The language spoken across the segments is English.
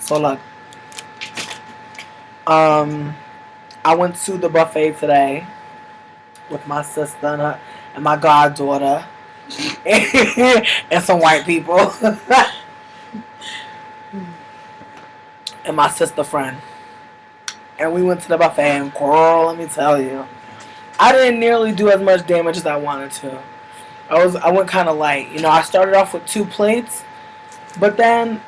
So look, I went to the buffet today with my sister and my goddaughter and some white people and my sister friend. And we went to the buffet, and girl, let me tell you, I didn't nearly do as much damage as I wanted to. I went kind of light. You know, I started off with 2 plates, but then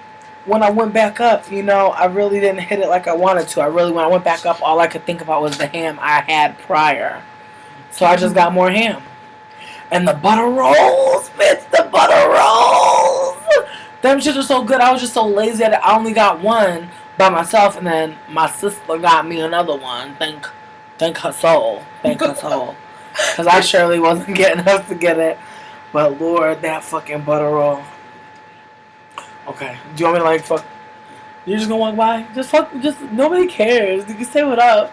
when I went back up, you know, I really didn't hit it like I wanted to. When I went back up, all I could think about was the ham I had prior. So I just got more ham. And the butter rolls, bitch, the butter rolls. Them shit are so good. I was just so lazy that I only got one by myself, and then my sister got me another one. Thank her soul. Thank her soul. Because I surely wasn't getting enough to get it. But Lord, that fucking butter roll. Okay. Do you want me to like fuck? You're just gonna walk by? Just nobody cares. You can say what up.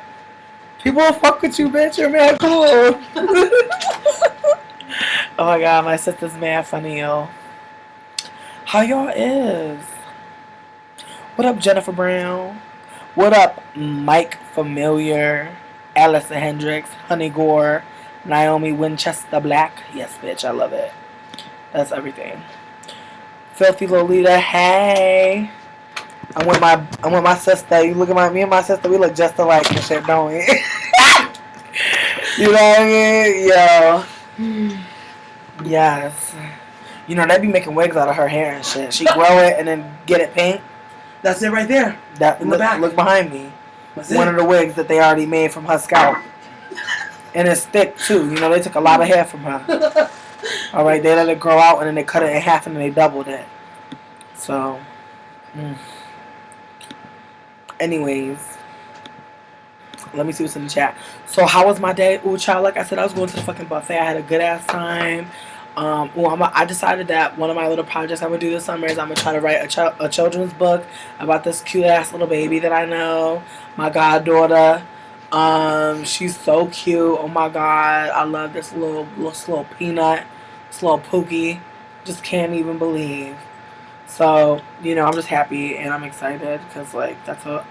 People will fuck with you, bitch. You're mad cool. Oh my god, my sister's mad funny, yo. How y'all is? What up, Jennifer Brown? What up, Mike Familiar, Allison Hendricks, Honey Gore, Naomi Winchester Black? Yes, bitch, I love it. That's everything. Filthy Lolita, hey. I'm with my sister. You look at me and my sister, we look just alike and shit, don't we? You know what I mean? Yo. Yes. You know, they be making wigs out of her hair and shit. She grow it and then get it pink. That's it right there. That in the back. Look behind me. One of the wigs that they already made from her scalp. And it's thick too. You know, they took a lot of hair from her. Alright, they let it grow out and then they cut it in half and then they doubled it. So, anyways, let me see what's in the chat. So, how was my day? Ooh, child, like I said, I was going to the fucking buffet. I had a good ass time. I decided that one of my little projects I'm going to do this summer is I'm going to try to write a children's book about this cute ass little baby that I know. My goddaughter. She's so cute. Oh my god. I love this little peanut. This little Pookie. Just can't even believe. So, you know, I'm just happy and I'm excited because, like,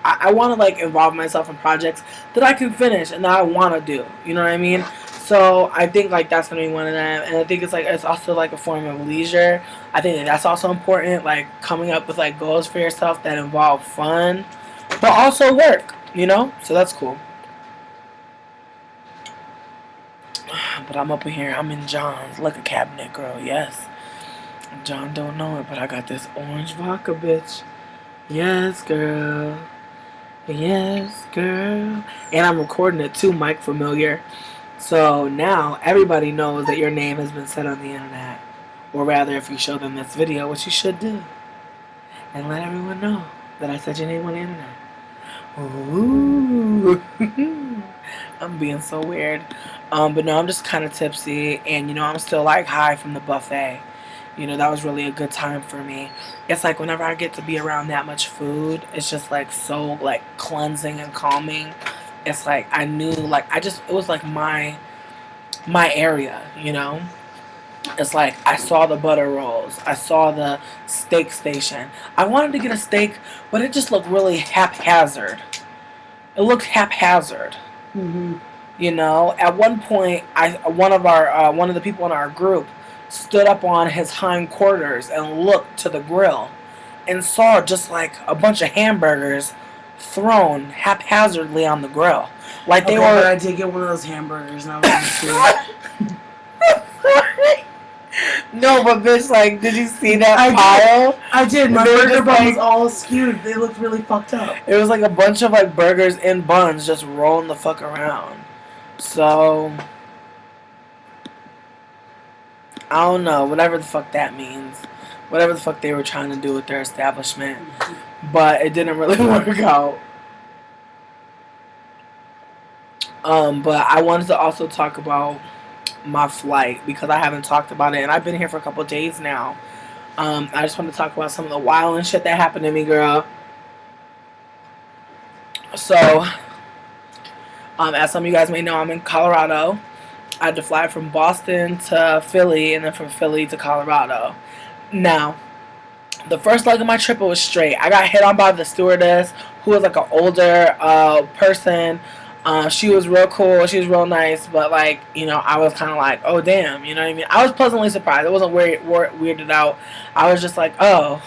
I want to, like, involve myself in projects that I can finish and that I want to do. You know what I mean? So, I think, like, that's going to be one of them. And I think it's also, like, a form of leisure. I think that's also important, like, coming up with, like, goals for yourself that involve fun, but also work, you know? So, that's cool. But I'm up in here. I'm in John's liquor cabinet, girl. Yes. John don't know it, but I got this orange vodka, bitch. Yes, girl. Yes, girl. And I'm recording it too, Mike Familiar. So now everybody knows that your name has been said on the internet. Or rather, if you show them this video, which you should do. And let everyone know that I said your name on the internet. Ooh. I'm being so weird. But no, I'm just kind of tipsy. And, you know, I'm still, like, high from the buffet. You know, that was really a good time for me. It's like whenever I get to be around that much food, it's just like so like cleansing and calming. It's like I knew like it was like my area, you know? It's like I saw the butter rolls. I saw the steak station. I wanted to get a steak, but it just looked really haphazard. It looked haphazard. Mm-hmm. You know, at one point one of the people in our group stood up on his hindquarters and looked to the grill and saw just like a bunch of hamburgers thrown haphazardly on the grill. Like they were. But I did get one of those hamburgers and I was No, but bitch, like, did you see that pile? I did. My burger bun was all skewed. They looked really fucked up. It was like a bunch of like burgers in buns just rolling the fuck around. So I don't know, whatever the fuck that means. Whatever the fuck they were trying to do with their establishment. But it didn't really work out. But I wanted to also talk about my flight because I haven't talked about it and I've been here for a couple of days now. I just want to talk about some of the wild and shit that happened to me, girl. So, as some of you guys may know, I'm in Colorado. I had to fly from Boston to Philly and then from Philly to Colorado. Now, The first leg of my trip, it was straight. I got hit on by the stewardess, who was like an older person. She was real cool. She was real nice. But like, you know, I was kind of like, oh damn, you know what I mean? I was pleasantly surprised. I wasn't weirded out. I was just like, oh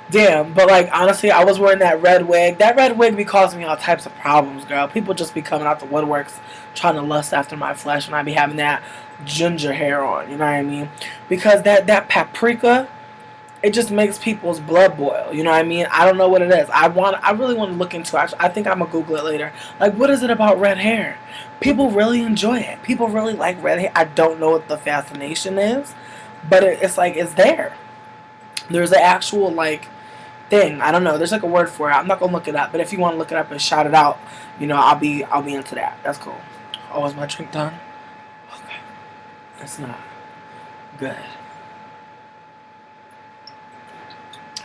damn. But like, honestly, I was wearing that red wig. That red wig be causing me all types of problems, girl. People just be coming out the woodworks trying to lust after my flesh, and I be having that ginger hair on. You know what I mean? Because that paprika, it just makes people's blood boil. You know what I mean? I don't know what it is. I really want to look into it. I think I'm going to Google it later. Like, what is it about red hair? People really enjoy it. People really like red hair. I don't know what the fascination is, but it's like, it's there. There's an actual, like, thing. I don't know. There's like a word for it. I'm not going to look it up, but if you want to look it up and shout it out, you know, I'll be into that. That's cool. Oh, is my drink done? Okay. It's not. Good.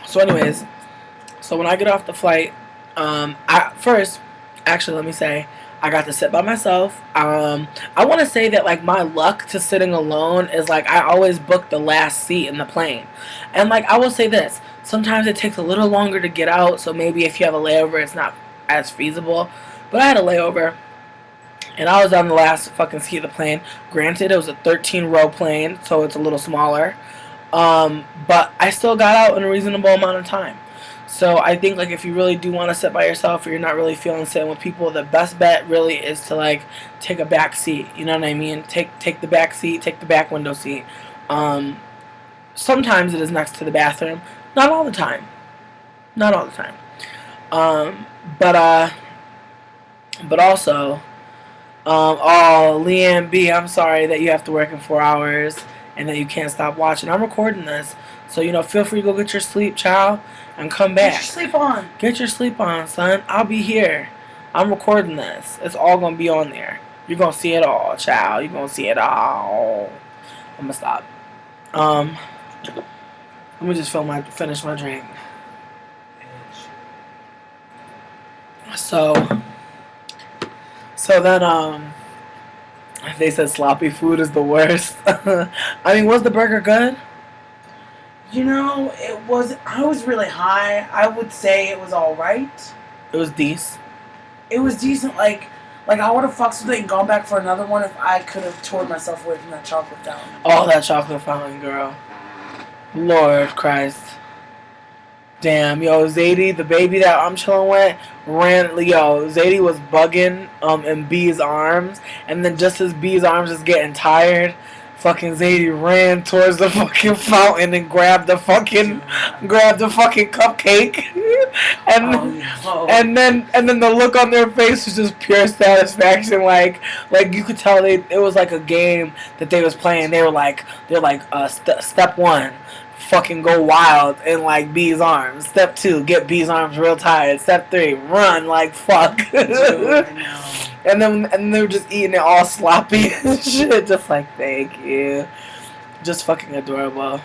So anyways, so when I get off the flight, let me say, I got to sit by myself. I want to say that like my luck to sitting alone is like I always book the last seat in the plane. And like I will say this, sometimes it takes a little longer to get out, so maybe if you have a layover it's not as feasible. But I had a layover and I was on the last fucking seat of the plane. Granted, it was a 13-row plane, so it's a little smaller. But I still got out in a reasonable amount of time. So I think like if you really do want to sit by yourself or you're not really feeling sitting with people, the best bet really is to like take a back seat. You know what I mean? Take the back seat, take the back window seat. Sometimes it is next to the bathroom. Not all the time. Not all the time. But also, Leanne B, I'm sorry that you have to work in 4 hours and that you can't stop watching. I'm recording this, so you know, feel free to go get your sleep, child, and come back. Get your sleep on. Get your sleep on, son. I'll be here. I'm recording this. It's all gonna be on there. You're gonna see it all, child. You're gonna see it all. I'm gonna stop. Let me just finish my drink. So then they said sloppy food is the worst. I mean, was the burger good? You know, I was really high. I would say it was alright. It was decent. It was decent, like I would have fucked with it and gone back for another one if I could have torn myself away from that chocolate fountain. Oh, that chocolate fountain, girl. Lord Christ. Damn, yo, Zadie, the baby that I'm chilling with, Zadie was bugging in B's arms, and then just as B's arms is getting tired, fucking Zadie ran towards the fucking fountain and grabbed the fucking cupcake, and then the look on their face was just pure satisfaction. Like you could tell it was like a game that they was playing. They're like step 1. Fucking go wild in like B's arms. Step 2, get B's arms real tired. Step 3, run like fuck. Dude, and then they were just eating it all sloppy and shit. Just like, thank you. Just fucking adorable.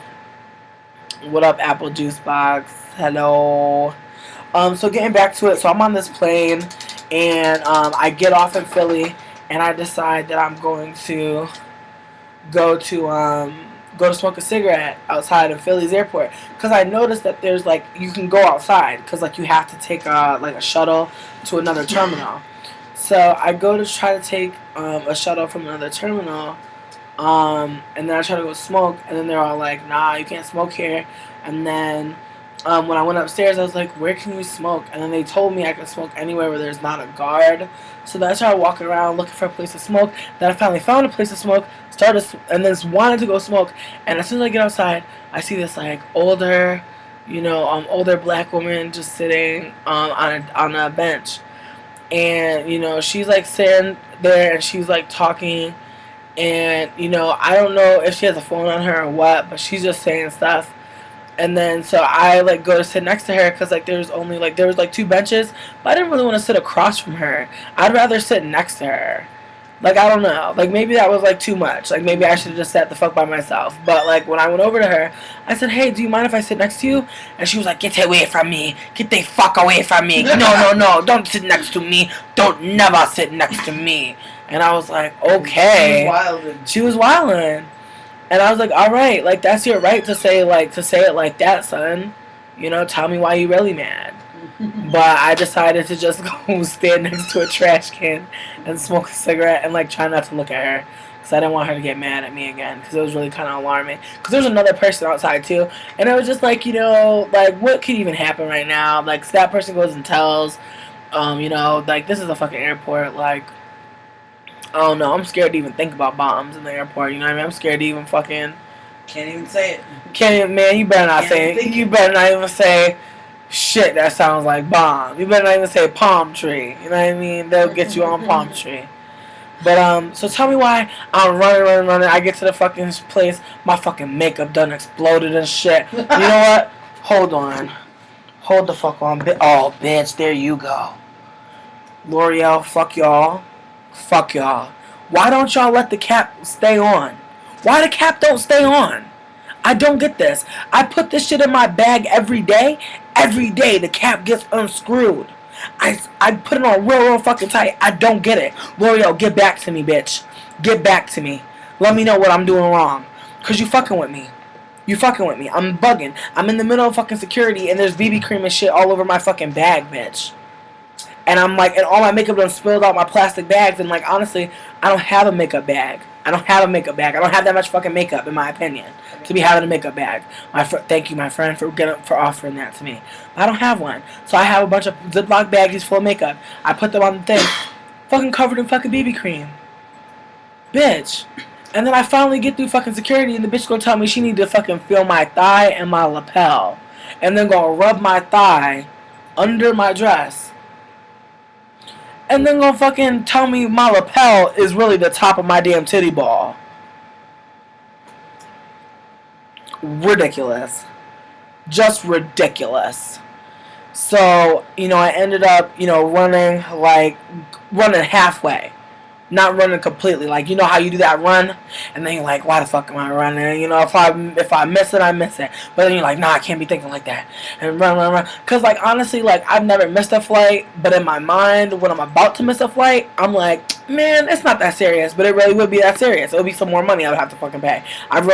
What up, Apple Juice Box? Hello. So getting back to it, so I'm on this plane and I get off in Philly and I decide that I'm going to go to smoke a cigarette outside of Philly's airport, because I noticed that there's like, you can go outside because like you have to take a shuttle to another terminal. So I go to try to take a shuttle from another terminal, and then I try to go smoke, and then they're all like, nah, you can't smoke here. And then when I went upstairs, I was like, where can we smoke? And then they told me I can smoke anywhere where there's not a guard. So then I started walking around looking for a place to smoke. Then I finally found a place to smoke, and then wanted to go smoke. And as soon as I get outside, I see this like older black woman just sitting on a bench. And, you know, she's like sitting there and she's like talking. And, you know, I don't know if she has a phone on her or what, but she's just saying stuff. And then so I like go to sit next to her because like there was 2 benches, but I didn't really want to sit across from her. I'd rather sit next to her. Like, I don't know. Like, maybe that was like too much. Like, maybe I should have just sat the fuck by myself. But like when I went over to her, I said, hey, do you mind if I sit next to you? And she was like, get away from me. Get the fuck away from me. No, don't sit next to me. Don't never sit next to me. And I was like, okay. She was wildin'. And I was like, all right, like, that's your right to say it like that, son. You know, tell me why you really mad. But I decided to just go stand next to a trash can and smoke a cigarette and like try not to look at her because I didn't want her to get mad at me again because it was really kind of alarming. Because there was another person outside too, and it was just like, you know, like what could even happen right now? Like so that person goes and tells, you know, like this is a fucking airport. Like I don't know, I'm scared to even think about bombs in the airport. You know what I mean? I'm scared to even fucking. Can't even say it. Can't even, man. You better not say it. You better not even say. Shit, that sounds like bomb. You better not even say palm tree. You know what I mean? They'll get you on palm tree. But, so tell me why I'm running. I get to the fucking place. My fucking makeup done exploded and shit. You know what? Hold on. Hold the fuck on. Oh, bitch, there you go. L'Oreal, fuck y'all. Fuck y'all. Why don't y'all let the cap stay on? Why the cap don't stay on? I don't get this. I put this shit in my bag every day. Every day the cap gets unscrewed. I put it on real fucking tight. I don't get it. L'Oreal, get back to me, bitch. Get back to me. Let me know what I'm doing wrong. Because you fucking with me. You fucking with me. I'm bugging. I'm in the middle of fucking security and there's BB cream and shit all over my fucking bag, bitch. And I'm like, and all my makeup done spilled out my plastic bags. And like, honestly, I don't have a makeup bag. I don't have a makeup bag. I don't have that much fucking makeup, in my opinion, to be having a makeup bag. Thank you, my friend, for offering that to me. I don't have one. So I have a bunch of Ziploc baggies full of makeup. I put them on the thing. Fucking covered in fucking BB cream. Bitch. And then I finally get through fucking security and the bitch gonna tell me she need to fucking feel my thigh and my lapel. And then gonna rub my thigh under my dress. And then gonna fucking tell me my lapel is really the top of my damn titty ball. Ridiculous. Just ridiculous. So, you know, I ended up, you know, running halfway. Not running completely. Like, you know how you do that run? And then you're like, why the fuck am I running? You know, if I miss it, I miss it. But then you're like, nah, I can't be thinking like that. And run. Because, like, honestly, like, I've never missed a flight. But in my mind, when I'm about to miss a flight, I'm like, man, it's not that serious. But it really would be that serious. It would be some more money I would have to fucking pay. I've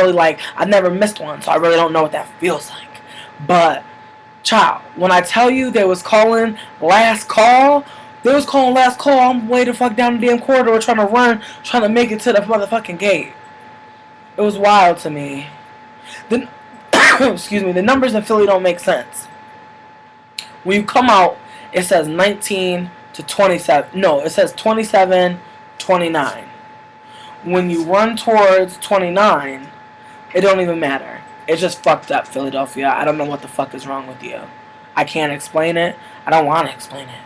never missed one. So I really don't know what that feels like. But, child, when I tell you they was calling last call... I'm way the fuck down the damn corridor trying to make it to the motherfucking gate. It was wild to me. Excuse me, the numbers in Philly don't make sense. When you come out, it says 19 to 27. No, it says 27, 29. When you run towards 29, it don't even matter. It's just fucked up, Philadelphia. I don't know what the fuck is wrong with you. I can't explain it. I don't want to explain it.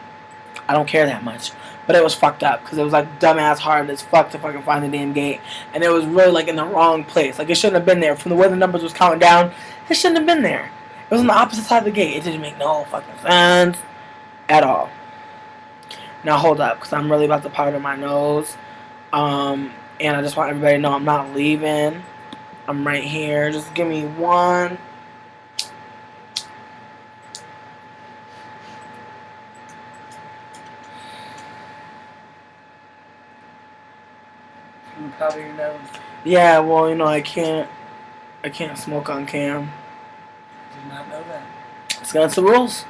I don't care that much. But it was fucked up because it was like dumbass hard as fuck to fucking find the damn gate. And it was really like in the wrong place. Like it shouldn't have been there. From the way the numbers was counting down, it shouldn't have been there. It was on the opposite side of the gate. It didn't make no fucking sense at all. Now hold up because I'm really about to powder my nose. And I just want everybody to know I'm not leaving. I'm right here. Just give me one. Powder your nose. Yeah, well, you know, I can't smoke on cam. Did not know that. It's against the rules.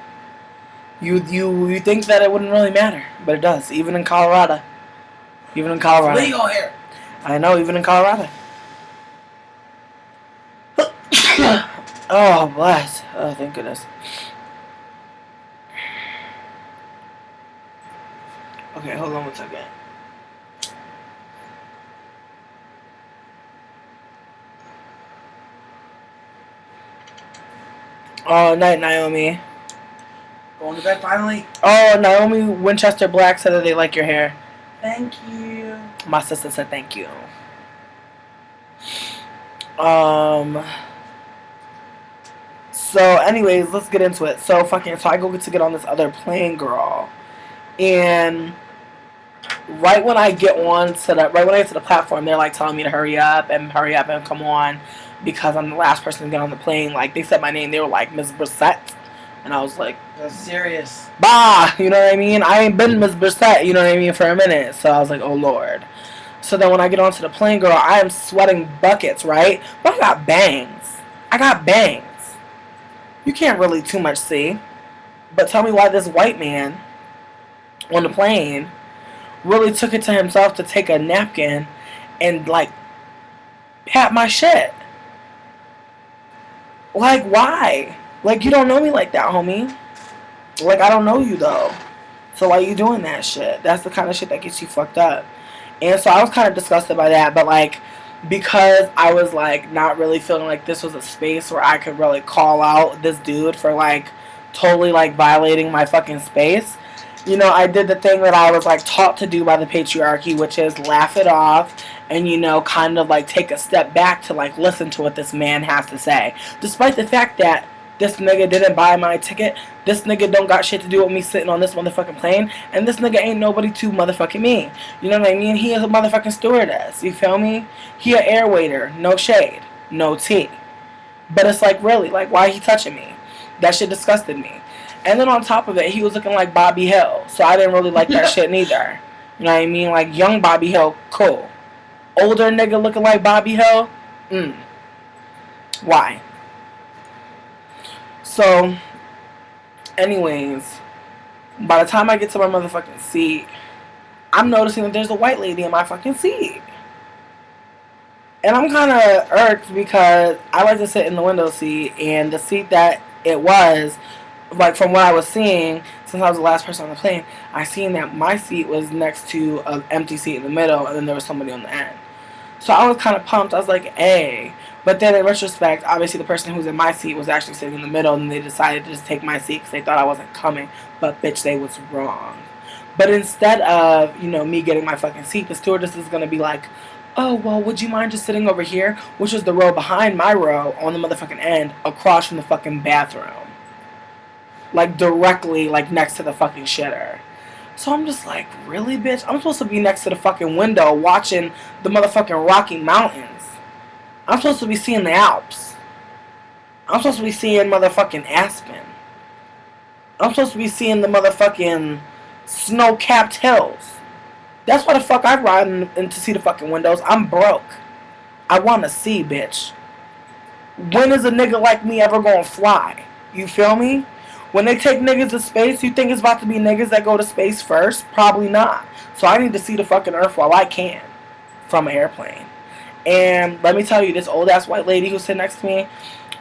You think that it wouldn't really matter, but it does. Even in Colorado. It's legal here. I know, even in Colorado. Oh, bless. Oh, thank goodness. Okay, hold on one second. Oh, night, Naomi. Going to bed finally? Oh, Naomi Winchester Black said that they like your hair. Thank you. My sister said thank you. So, anyways, let's get into it. So I go to get on this other plane, girl. And right when I get to the platform, they're like telling me to hurry up and come on. Because I'm the last person to get on the plane. Like, they said my name. They were like, Miss Brissette. And I was like... That's serious. Bah! You know what I mean? I ain't been Miss Brissette, you know what I mean, for a minute. So I was like, oh, Lord. So then when I get onto the plane, girl, I am sweating buckets, right? But I got bangs. You can't really too much see. But tell me why this white man on the plane really took it to himself to take a napkin and like pat my shit. Like why? Like you don't know me like that, homie. Like I don't know you though. So why you doing that shit? That's the kind of shit that gets you fucked up. And so I was kind of disgusted by that, but like because I was like not really feeling like this was a space where I could really call out this dude for like totally like violating my fucking space. You know, I did the thing that I was like taught to do by the patriarchy, which is laugh it off and you know kind of like take a step back to like listen to what this man has to say. Despite the fact that this nigga didn't buy my ticket, this nigga don't got shit to do with me sitting on this motherfucking plane, and this nigga ain't nobody to motherfucking me. You know what I mean? He is a motherfucking stewardess. You feel me? He a air waiter. No shade. No tea. But it's like, really, like, why he touching me? That shit disgusted me. And then on top of it, he was looking like Bobby Hill. So I didn't really like that shit neither. You know what I mean? Like, young Bobby Hill, cool. Older nigga looking like Bobby Hill? Why? So, anyways, by the time I get to my motherfucking seat, I'm noticing that there's a white lady in my fucking seat. And I'm kind of irked because I like to sit in the window seat, and the seat that it was, like from what I was seeing, since I was the last person on the plane, I seen that my seat was next to an empty seat in the middle, and then there was somebody on the end. So I was kind of pumped. I was like, hey. But then in retrospect, obviously the person who was in my seat was actually sitting in the middle, and they decided to just take my seat because they thought I wasn't coming. But bitch, they was wrong. But instead of, you know, me getting my fucking seat, the stewardess is going to be like, oh, well, would you mind just sitting over here? Which was the row behind my row on the motherfucking end, across from the fucking bathroom. Like, directly, like, next to the fucking shitter. So I'm just like, really, bitch? I'm supposed to be next to the fucking window watching the motherfucking Rocky Mountains. I'm supposed to be seeing the Alps. I'm supposed to be seeing motherfucking Aspen. I'm supposed to be seeing the motherfucking snow-capped hills. That's why the fuck I ride in to see the fucking windows. I'm broke. I want to see, bitch. When is a nigga like me ever gonna fly? You feel me? When they take niggas to space, you think it's about to be niggas that go to space first? Probably not. So I need to see the fucking Earth while I can from an airplane. And let me tell you, this old ass white lady who's sitting next to me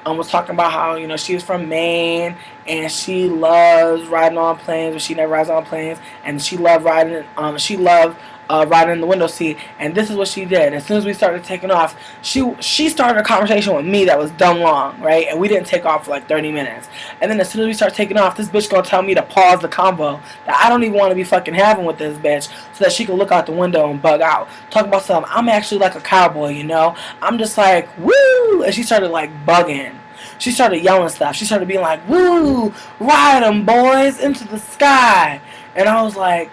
was talking about how, you know, she was from Maine and she loves riding on planes, but she never rides on planes, and she loved riding riding in the window seat. And this is what she did. As soon as we started taking off, she started a conversation with me that was dumb long, right? And we didn't take off for like 30 minutes. And then as soon as we start taking off, this bitch gonna tell me to pause the convo that I don't even want to be fucking having with this bitch, so that she can look out the window and bug out. Talk about something. I'm actually like a cowboy, you know? I'm just like, woo! And she started like bugging. She started yelling stuff. She started being like, woo! Ride 'em, boys, into the sky. And I was like,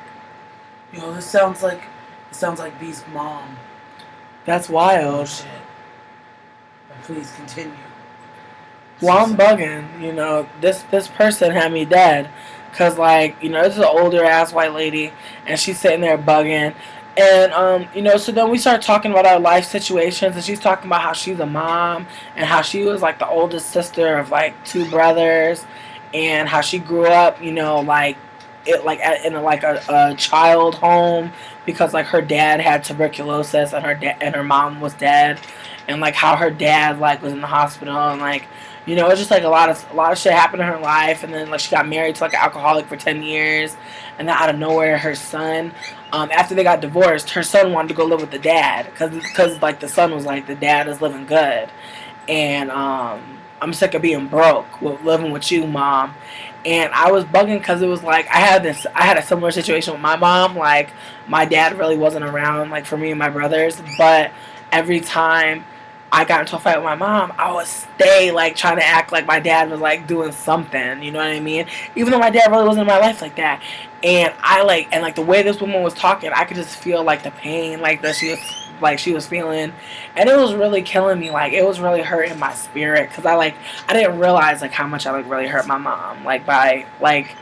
yo, this sounds like B's mom. that's wild. Oh, shit. But please continue. Well, I'm bugging. You know, this person had me dead. Because, like, you know, this is an older ass white lady. And she's sitting there bugging. And, you know, so then we start talking about our life situations. And she's talking about how she's a mom. And how she was, like, the oldest sister of, like, 2 brothers. And how she grew up, you know, like, in a child home, because like her dad had tuberculosis and her mom was dead, and like how her dad like was in the hospital, and like, you know, it's just like a lot of shit happened in her life. And then like she got married to like an alcoholic for 10 years, and then out of nowhere her son, after they got divorced, her son wanted to go live with the dad because like the son was like, the dad is living good, and I'm sick of being broke with living with you, mom. And I was bugging because it was like I had a similar situation with my mom. Like my dad really wasn't around like for me and my brothers, but every time I got into a fight with my mom, I would stay like trying to act like my dad was like doing something, you know what I mean? Even though my dad really wasn't in my life like that. And like the way this woman was talking, I could just feel like the pain like that she was feeling, and it was really killing me. Like it was really hurting my spirit because I didn't realize like how much I like really hurt my mom like by like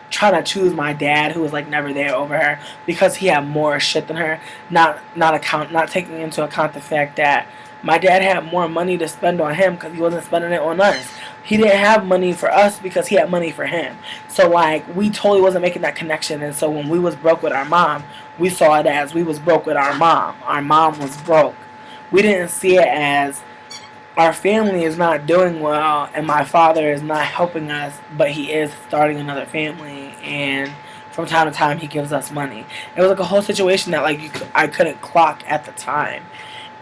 trying to choose my dad, who was like never there, over her because he had more shit than her, not taking into account the fact that my dad had more money to spend on him because he wasn't spending it on us. he didn't have money for us because he had money for him. So like we totally wasn't making that connection. And so when we was broke with our mom, we saw it as we was broke with our mom. Our mom was broke. We didn't see it as our family is not doing well and my father is not helping us, but he is starting another family, and from time to time he gives us money. It was like a whole situation that like I couldn't clock at the time.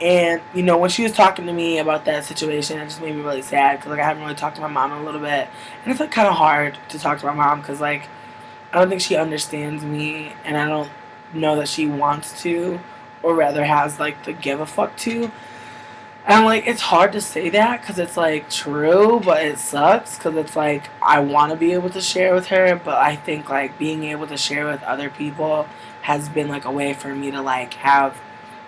And you know, when she was talking to me about that situation, it just made me really sad because like I haven't really talked to my mom in a little bit, and it's like kind of hard to talk to my mom because like I don't think she understands me, and I don't know that she wants to, or rather has like the give a fuck to. And like it's hard to say that because it's like true, but it sucks because it's like I want to be able to share with her, but I think like being able to share with other people has been like a way for me to like have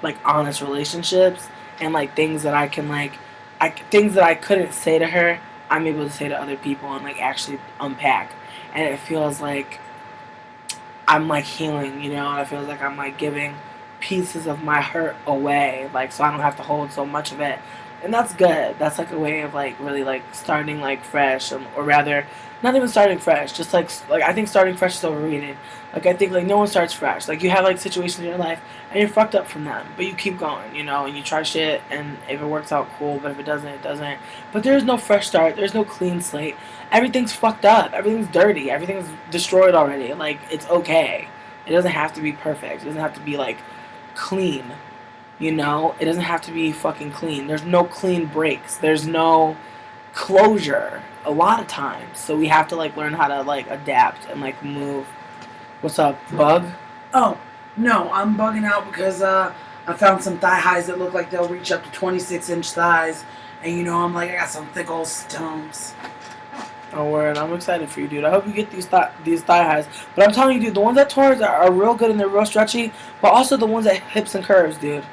like honest relationships, and like things that I can like things that I couldn't say to her, I'm able to say to other people and like actually unpack, and it feels like I'm like healing, you know, and it feels like I'm like giving pieces of my hurt away, like so I don't have to hold so much of it. And that's good. That's like a way of like really like starting like fresh, or rather, not even starting fresh. Just like I think starting fresh is overrated. Like I think like no one starts fresh. Like you have like situations in your life and you're fucked up from them, but you keep going, you know, and you try shit, and if it works out, cool. But if it doesn't, it doesn't. But there's no fresh start. There's no clean slate. Everything's fucked up. Everything's dirty. Everything's destroyed already. Like it's okay. It doesn't have to be perfect. It doesn't have to be like clean. You know, it doesn't have to be fucking clean. There's no clean breaks. There's no closure a lot of times. So we have to like learn how to like adapt and like move. What's up, bug? Oh, no, I'm bugging out because I found some thigh highs that look like they'll reach up to 26-inch thighs. And you know, I'm like, I got some thick old stones. Oh, word. I'm excited for you, dude. I hope you get these thigh highs. But I'm telling you, dude, the ones at Taurus are real good and they're real stretchy. But also the ones at hips and curves, dude.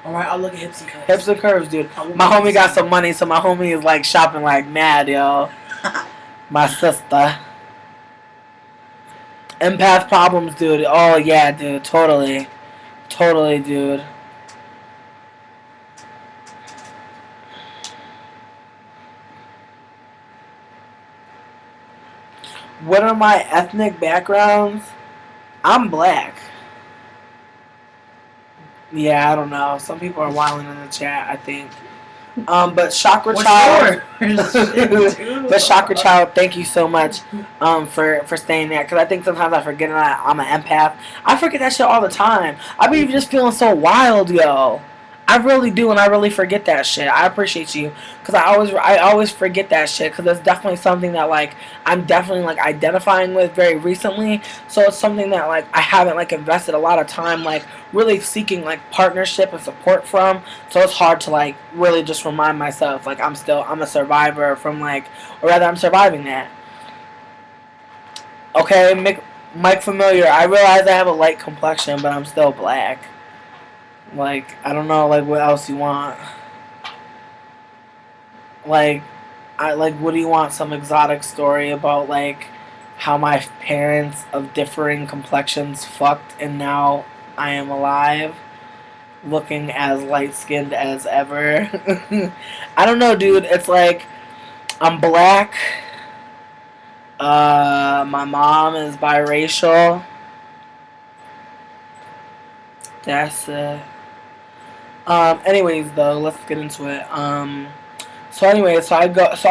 Alright, I'll look at hips and curves. Hips and curves, dude. My homie got some money, so my homie is like shopping like mad, yo. My sister. Empath problems, dude. Oh, yeah, dude. Totally. Totally, dude. What are my ethnic backgrounds? I'm black. Yeah, I don't know. Some people are wilding in the chat, I think. But Chakra Child. But Chakra Child, thank you so much for saying that, because I think sometimes I forget that I'm an empath. I forget that shit all the time. I be just feeling so wild, yo. I really do, and I really forget that shit. I appreciate you, because I always forget that shit, because it's definitely something that like I'm definitely like identifying with very recently. So it's something that like I haven't like invested a lot of time like really seeking like partnership and support from. So it's hard to like really just remind myself like I'm a survivor from like, or rather I'm surviving that. Okay, Mike Familiar. I realize I have a light complexion, but I'm still black. Like, I don't know, like, what else you want? Like, what do you want? Some exotic story about, like, how my parents of differing complexions fucked and now I am alive, looking as light-skinned as ever? I don't know, dude. It's like, I'm black. My mom is biracial. That's it. Anyways, though, let's get into it. So I'm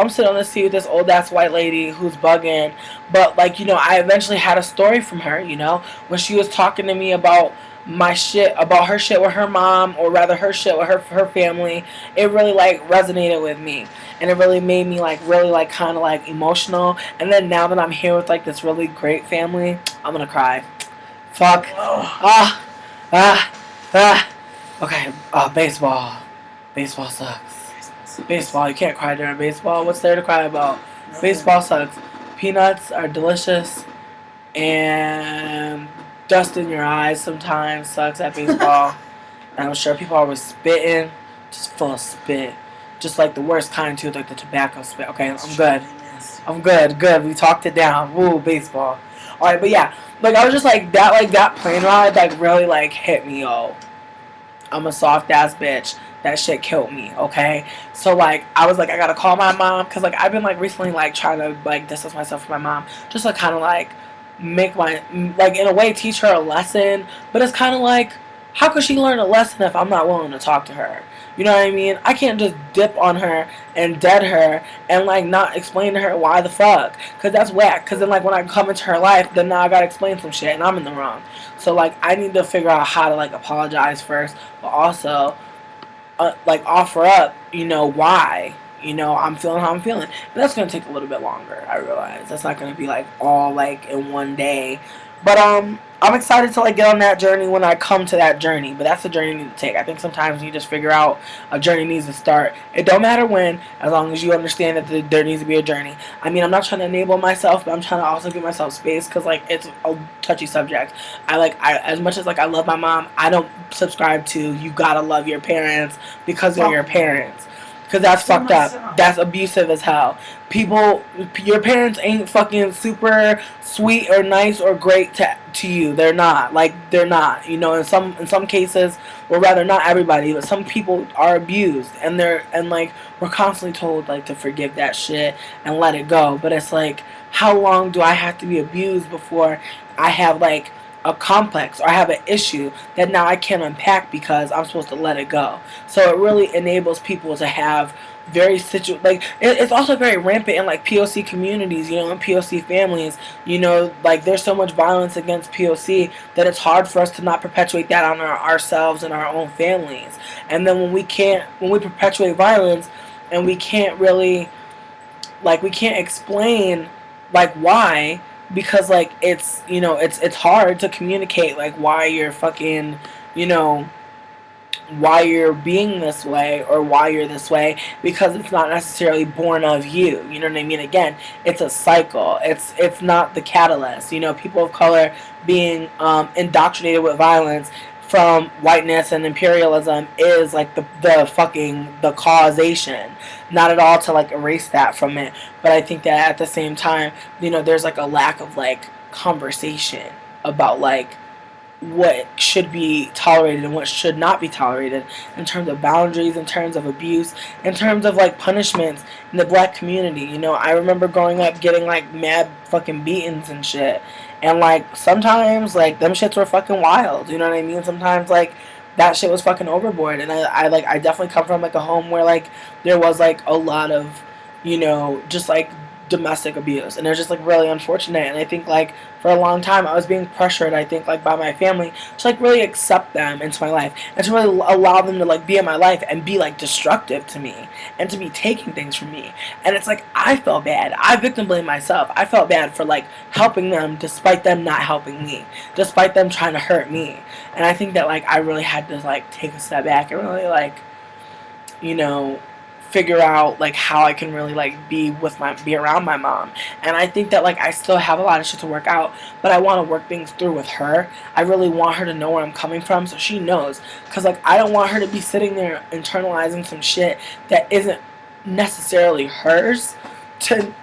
sitting on the seat with this old ass white lady who's bugging, but like, you know, I eventually had a story from her, you know, when she was talking to me about my shit, about her shit with her mom, or rather her shit with her family. It really like resonated with me, and it really made me like really like kind of like emotional. And then now that I'm here with like this really great family, I'm gonna cry. Fuck. Ah. Ah. Ah. Okay, baseball. Baseball sucks. Baseball, you can't cry during baseball. What's there to cry about? Nothing. Baseball sucks. Peanuts are delicious, and dust in your eyes sometimes sucks at baseball. And I'm sure people are always spitting, just full of spit. Just like the worst kind too, like the tobacco spit. Okay, I'm good. I'm good. We talked it down. Woo, baseball. Alright, but yeah. Like I was just like that plane ride like really like hit me, yo. I'm a soft ass bitch. that shit killed me, okay? So, like, I was like, I gotta call my mom, because, like, I've been, like, recently, like, trying to, like, distance myself from my mom, just to kind of, like, make my, like, in a way, teach her a lesson, but it's kind of like, how could she learn a lesson if I'm not willing to talk to her? You know what I mean? I can't just dip on her and dead her and, like, not explain to her why the fuck. Because that's whack. Because then, like, when I come into her life, then now I gotta explain some shit and I'm in the wrong. So, like, I need to figure out how to, like, apologize first. But also, like, offer up, you know, why. You know, I'm feeling how I'm feeling. And that's going to take a little bit longer, I realize. That's not going to be, like, all, like, in one day. But, I'm excited to, like, get on that journey when I come to that journey. But that's the journey you need to take. I think sometimes you just figure out a journey needs to start. It don't matter when, as long as you understand that there needs to be a journey. I mean, I'm not trying to enable myself, but I'm trying to also give myself space because, like, it's a touchy subject. As much as, like, I love my mom, I don't subscribe to you gotta love your parents because they're your parents. Because that's fucked up. That's abusive as hell. People, your parents ain't fucking super sweet or nice or great to you. They're not. Like, they're not. You know, in some cases, or rather not everybody, but some people are abused. And like, we're constantly told, like, to forgive that shit and let it go. But it's like, how long do I have to be abused before I have, like, a complex or I have an issue that now I can't unpack because I'm supposed to let it go. So it really enables people to have very it's also very rampant in, like, POC communities, you know, in POC families, you know, like, there's so much violence against POC that it's hard for us to not perpetuate that on ourselves and our own families. And then when we perpetuate violence and we can't really, like, we can't explain, like, why, because, like, it's, you know, it's hard to communicate, like, why you're fucking, you know, why you're being this way or why you're this way, because it's not necessarily born of you. You know what I mean? Again, it's a cycle. It's not the catalyst. You know, people of color being indoctrinated with violence from whiteness and imperialism is, like, the causation. Not at all to, like, erase that from it, but I think that at the same time, you know, there's, like, a lack of, like, conversation about, like, what should be tolerated and what should not be tolerated in terms of boundaries, in terms of abuse, in terms of, like, punishments in the black community. You know, I remember growing up getting, like, mad fucking beatings and shit, and, like, sometimes, like, them shits were fucking wild, you know what I mean? Sometimes, like, that shit was fucking overboard, and I definitely come from, like, a home where, like, there was, like, a lot of, you know, just, like, domestic abuse, and it was just, like, really unfortunate. And I think, like, for a long time I was being pressured, I think, like, by my family to, like, really accept them into my life and to really allow them to, like, be in my life and be, like, destructive to me and to be taking things from me. And it's like, I felt bad. I victim blamed myself. I felt bad for, like, helping them despite them not helping me, despite them trying to hurt me. And I think that, like, I really had to, like, take a step back and really, like, you know, figure out, like, how I can really, like, be around my mom. And I think that, like, I still have a lot of shit to work out, but I want to work things through with her. I really want her to know where I'm coming from so she knows, because, like, I don't want her to be sitting there internalizing some shit that isn't necessarily hers to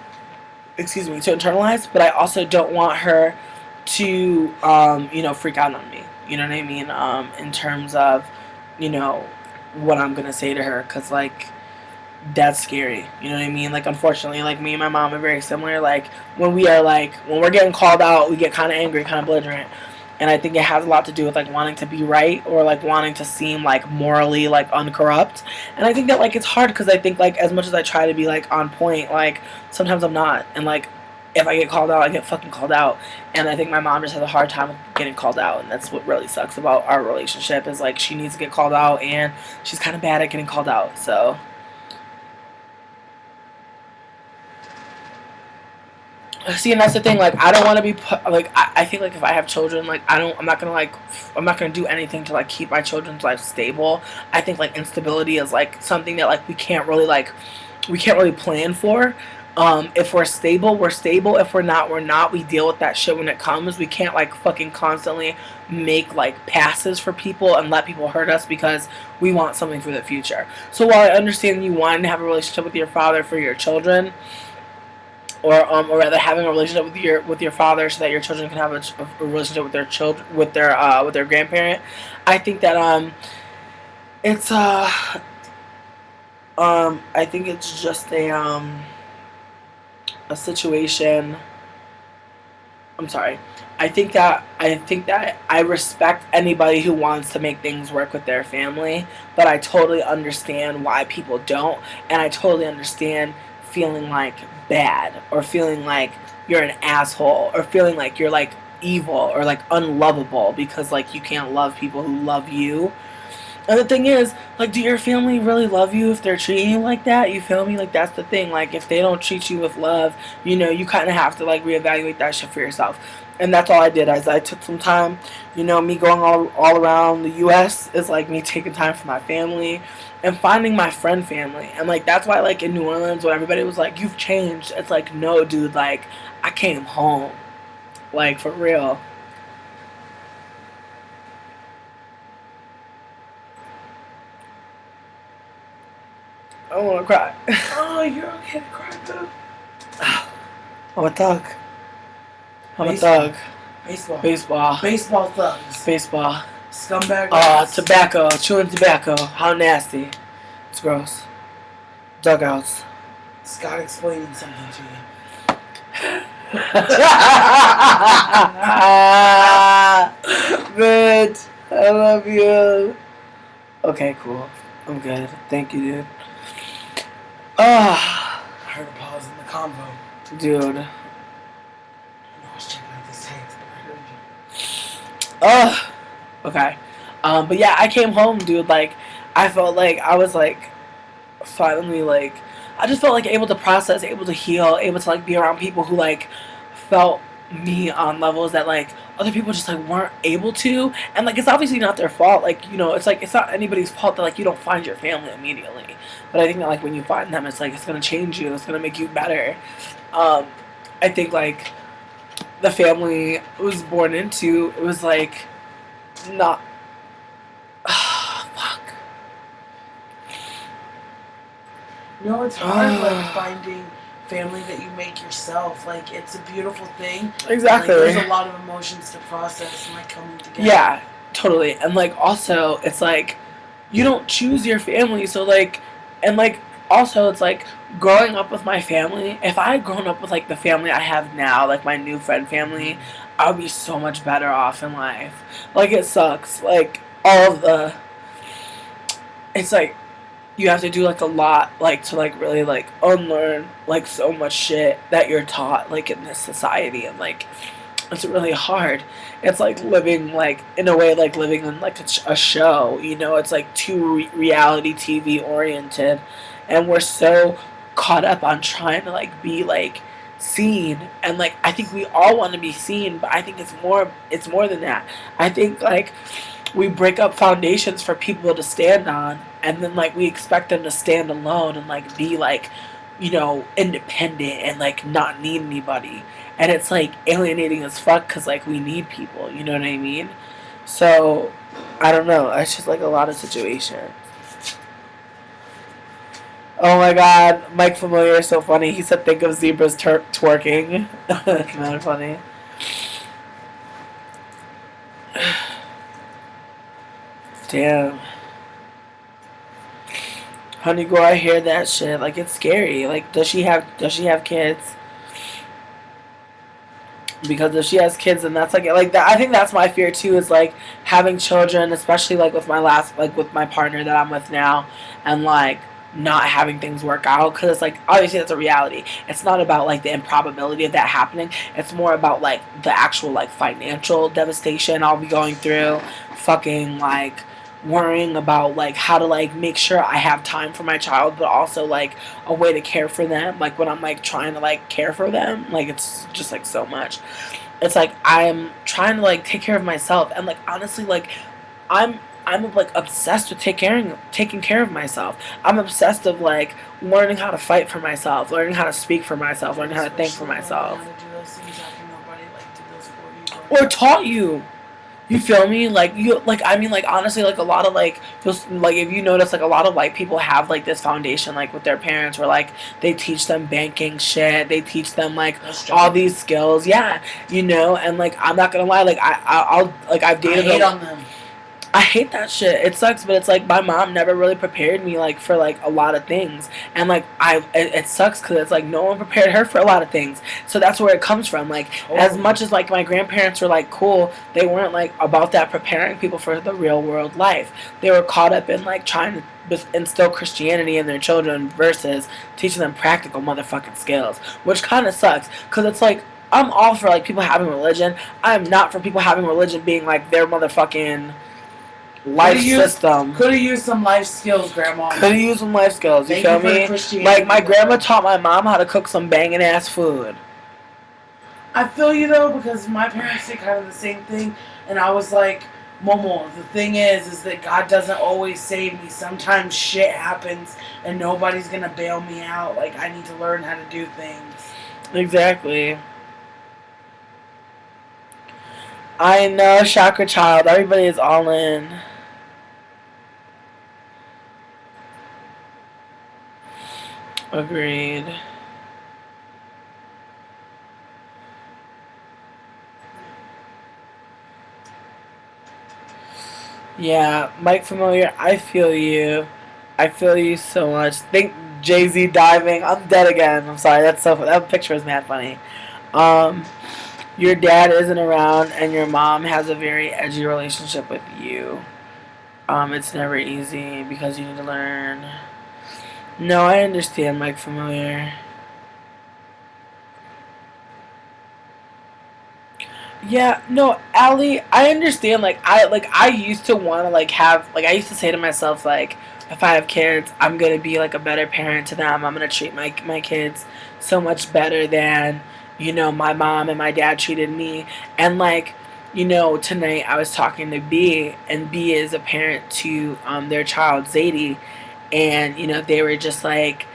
internalize, but I also don't want her to you know, freak out on me, you know what I mean, in terms of, you know, what I'm gonna say to her, because, like, that's scary. You know what I mean? Like, unfortunately, like, me and my mom are very similar. Like, when we're getting called out, we get kind of angry, kind of belligerent. And I think it has a lot to do with, like, wanting to be right or, like, wanting to seem, like, morally, like, uncorrupt. And I think that, like, it's hard because I think, like, as much as I try to be, like, on point, like, sometimes I'm not. And, like, if I get called out, I get fucking called out. And I think my mom just has a hard time with getting called out. And that's what really sucks about our relationship is, like, she needs to get called out and she's kind of bad at getting called out. So see, and that's the thing, like, I don't want to be like, I think, like, if I have children, like, I'm not gonna do anything to, like, keep my children's life stable. I think, like, instability is, like, something that, like, we can't really plan for. If we're stable, we're stable. If we're not, we're not. We deal with that shit when it comes. We can't, like, fucking constantly make, like, passes for people and let people hurt us because we want something for the future. So while I understand you wanting to have a relationship with your father for your children, or rather having a relationship with your father so that your children can have a relationship with their with their grandparent, I think that it's I think it's just a situation. I'm sorry. I think that I respect anybody who wants to make things work with their family, but I totally understand why people don't, and I totally understand feeling like bad or feeling like you're an asshole or feeling like you're like evil or like unlovable because like you can't love people who love you. And the thing is, like, do your family really love you if they're treating you like that? You feel me? Like, that's the thing. Like, if they don't treat you with love, you kind of have to, like, reevaluate that shit for yourself. And that's all I did. As I took some time, me going all around the U.S. is, like, me taking time for my family and finding my friend family. And, like, that's why, like, in New Orleans, when everybody was like, you've changed, it's like, no, dude, like, I came home. Like, for real. I don't want to cry. Oh, you're okay to cry, though. I'm a thug. I'm a Baseball. thug. Baseball. Baseball. Baseball thugs. Baseball. Scumbag. Tobacco. Chewing tobacco. How nasty. It's gross. Dugouts. Scott explaining something to you. Good. I love you. Okay, cool. I'm good. Thank you, dude. I heard a pause in the convo. Dude. I was checking out this text, but I heard you. Okay. But yeah, I came home, dude. Like, I felt like I was like finally like I just felt like able to process, able to heal, able to like be around people who like felt me on levels that like other people just like weren't able to. And like it's obviously not their fault. Like, it's like it's not anybody's fault that like you don't find your family immediately. But I think that like when you find them, it's like it's gonna change you. It's gonna make you better. I think like the family I was born into, it was like not. Fuck. It's hard, like, finding family that you make yourself. Like, it's a beautiful thing. Exactly. Like, there's a lot of emotions to process and, like, coming together. Yeah, totally. And, like, also, it's like, you don't choose your family, so, like, and, like, also, it's like, growing up with my family, if I had grown up with, like, the family I have now, like, my new friend family, I would be so much better off in life. Like, it sucks. Like, all of the. It's like, you have to do like a lot like to like really like unlearn like so much shit that you're taught like in this society, and like it's really hard. It's like living like in a way like living in like a show, it's like too reality TV oriented, and we're so caught up on trying to like be like seen, and like I think we all want to be seen, but I think it's more than that. I think like we break up foundations for people to stand on, and then like we expect them to stand alone and like be like independent and like not need anybody, and it's like alienating as fuck because like we need people, you know what I mean? So I don't know, it's just like a lot of situations. Oh my god, Mike Familiar is so funny. He said think of zebras twerking. That's not funny. Damn. Honey girl, I hear that shit. Like it's scary. Like does she have kids? Because if she has kids, then that's like that. I think that's my fear too. Is like having children, especially like with my partner that I'm with now, and like not having things work out, because it's like obviously that's a reality. It's not about like the improbability of that happening. It's more about like the actual like financial devastation I'll be going through, fucking like worrying about like how to like make sure I have time for my child, but also like a way to care for them, like when I'm like trying to like care for them, like it's just like so much. It's like I'm trying to like take care of myself, and like honestly like I'm like obsessed with taking care of myself. I'm obsessed of like learning how to fight for myself, learning how to speak for myself, learning how to think for myself. How to do those things after nobody like did those for you. Or taught you. You feel me? Like you, like I mean, like honestly, like a lot of like, just like if you notice, like a lot of white people have like this foundation, like with their parents, where like they teach them banking shit, they teach them like all these skills, yeah, and like I'm not gonna lie, like I'll like I've dated. I hate on them. I hate that shit. It sucks, but it's like my mom never really prepared me like for like a lot of things, and like it sucks because it's like no one prepared her for a lot of things. So that's where it comes from. Like as much as like my grandparents were like cool, they weren't like about that preparing people for the real world life. They were caught up in like trying to instill Christianity in their children versus teaching them practical motherfucking skills, which kind of sucks because it's like I'm all for like people having religion. I'm not for people having religion being like their motherfucking life system. Could have used some life skills, Grandma. Could have used some life skills. You feel me? Like my grandma taught my mom how to cook some banging ass food. I feel you though, because my parents did kind of the same thing, and I was like, Momo, the thing is that God doesn't always save me. Sometimes shit happens, and nobody's gonna bail me out. Like I need to learn how to do things. Exactly. I know, Chakra Child. Everybody is all in. Agreed. Yeah, Mike Familiar, I feel you. I feel you so much. Think Jay-Z diving. I'm dead again. I'm sorry. That picture was mad funny. Your dad isn't around and your mom has a very edgy relationship with you. It's never easy because you need to learn. No, I understand, Mike Familiar. Yeah, no, Allie, I understand. I used to want to I used to say to myself like, if I have kids, I'm gonna be like a better parent to them. I'm gonna treat my kids so much better than my mom and my dad treated me. And tonight I was talking to B, and B is a parent to their child Zadie, and they were just like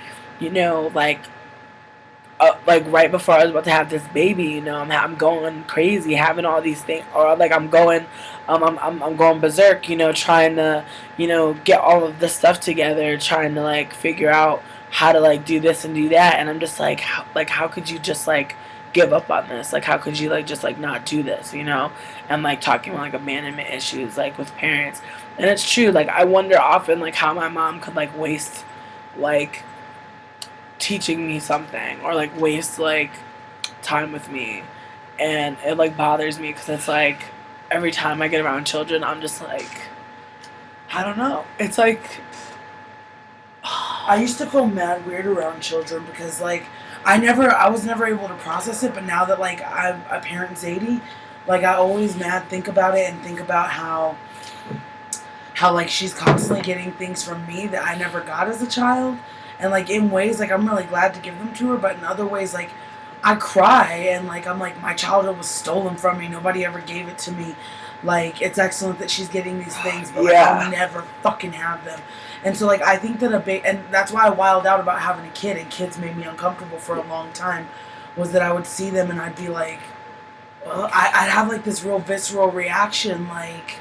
right before I was about to have this baby, I'm going crazy, having all these things, or like I'm going berserk, trying to, get all of this stuff together, trying to like figure out how to like do this and do that, and I'm just like, how could you just like give up on this? Like, how could you like just like not do this, And like talking about like abandonment issues like with parents, and it's true. Like I wonder often like how my mom could like waste like teaching me something or like waste like time with me, and it like bothers me because it's like every time I get around children I'm just like, I don't know, it's like I used to feel mad weird around children because like I was never able to process it, but now that like I'm a parent Zadie, like I always think about it and think about how like she's constantly getting things from me that I never got as a child. And, like, in ways, like, I'm really glad to give them to her, but in other ways, like, I cry, and, like, I'm like, my childhood was stolen from me. Nobody ever gave it to me. Like, it's excellent that she's getting these things, but, like, I'll never fucking have them. And so, like, I think that and that's why I wilded out about having a kid, and kids made me uncomfortable for a long time, was that I would see them, and I'd be like, I'd have, like, this real visceral reaction, like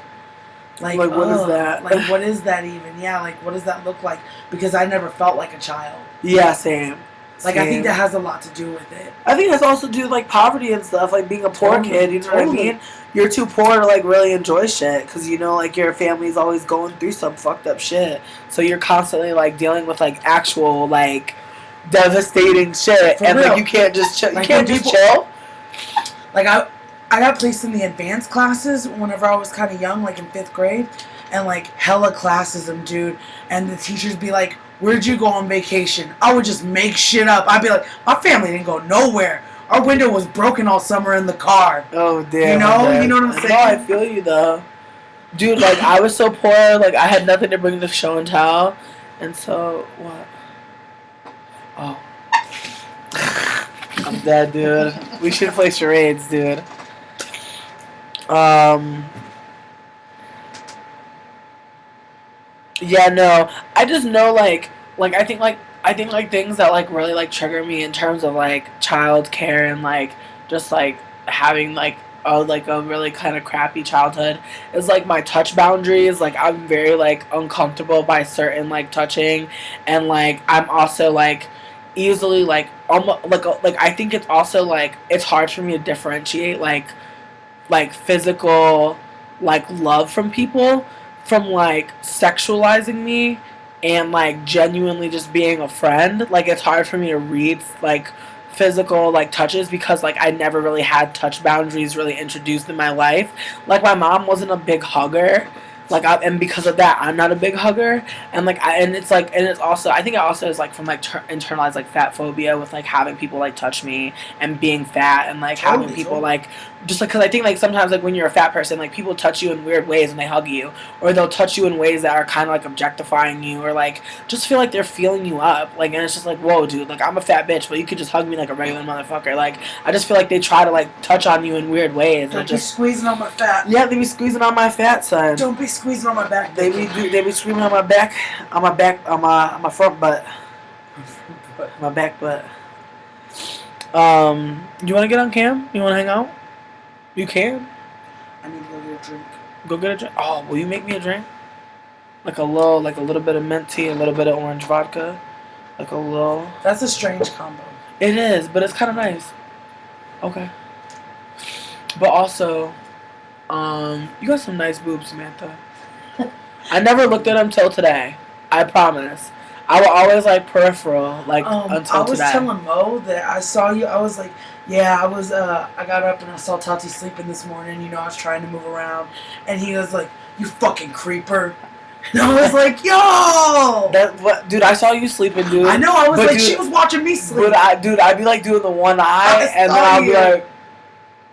what is that? Like, what is that even? Yeah, like, what does that look like? Because I never felt like a child. Yeah, same. Like, I think that has a lot to do with it. I think that's also to do with, like, poverty and stuff, like, being a poor kid, you know what I mean? You're too poor to, like, really enjoy shit, because, like, your family's always going through some fucked up shit. So you're constantly, like, dealing with, like, actual, like, devastating shit. For and, real. Like, you can't just chill. Like, you can't just chill. Like, I got placed in the advanced classes whenever I was kind of young, like in 5th grade, and like hella classism, dude. And the teachers be like, "Where'd you go on vacation?" I would just make shit up. I'd be like, "My family didn't go nowhere. Our window was broken all summer in the car." Oh damn! You know what I'm saying? No, I feel you though, dude. Like I was so poor, like I had nothing to bring to show and tell, and so what? Oh, I'm dead, dude. We should play charades, dude. Yeah, no. I just know I think things that like really like trigger me in terms of like child care and like just like having like a really kind of crappy childhood is like my touch boundaries. Like I'm very like uncomfortable by certain like touching, and like I'm also like easily like almost like I think it's also like it's hard for me to differentiate like physical like love from people from like sexualizing me and like genuinely just being a friend. Like it's hard for me to read like physical like touches because like I never really had touch boundaries really introduced in my life. Like my mom wasn't a big hugger. Like and because of that, I'm not a big hugger, and like and it's like and it's also I think it also is like from like internalized like fat phobia with like having people like touch me and being fat and like having people like just like because I think like sometimes like when you're a fat person like people touch you in weird ways when they hug you or they'll touch you in ways that are kind of like objectifying you or like just feel like they're feeling you up like and it's just like whoa dude like I'm a fat bitch but you could just hug me like a regular motherfucker like I just feel like they try to like touch on you in weird ways. Don't be squeezing on my fat. Yeah, they be squeezing on my fat, son. Don't be squeezing on my back. They be screaming on my back, on my front butt, my back butt. You want to get on cam? You want to hang out? You can. I need to go get a drink. Go get a drink. Oh, will you make me a drink? Like a little bit of mint tea, a little bit of orange vodka, like a little. That's a strange combo. It is, but it's kind of nice. Okay. But also, you got some nice boobs, Samantha. I never looked at them till today. I promise. I will always like peripheral like until today. I was telling Mo that I saw you. I was like, yeah, I was. I got up and I saw Tati sleeping this morning. You know, I was trying to move around, and he was like, "You fucking creeper." And I was like, yo! Dude, I saw you sleeping, dude. I know, I was like, dude, she was watching me sleep. But I'd be like doing the one eye, and then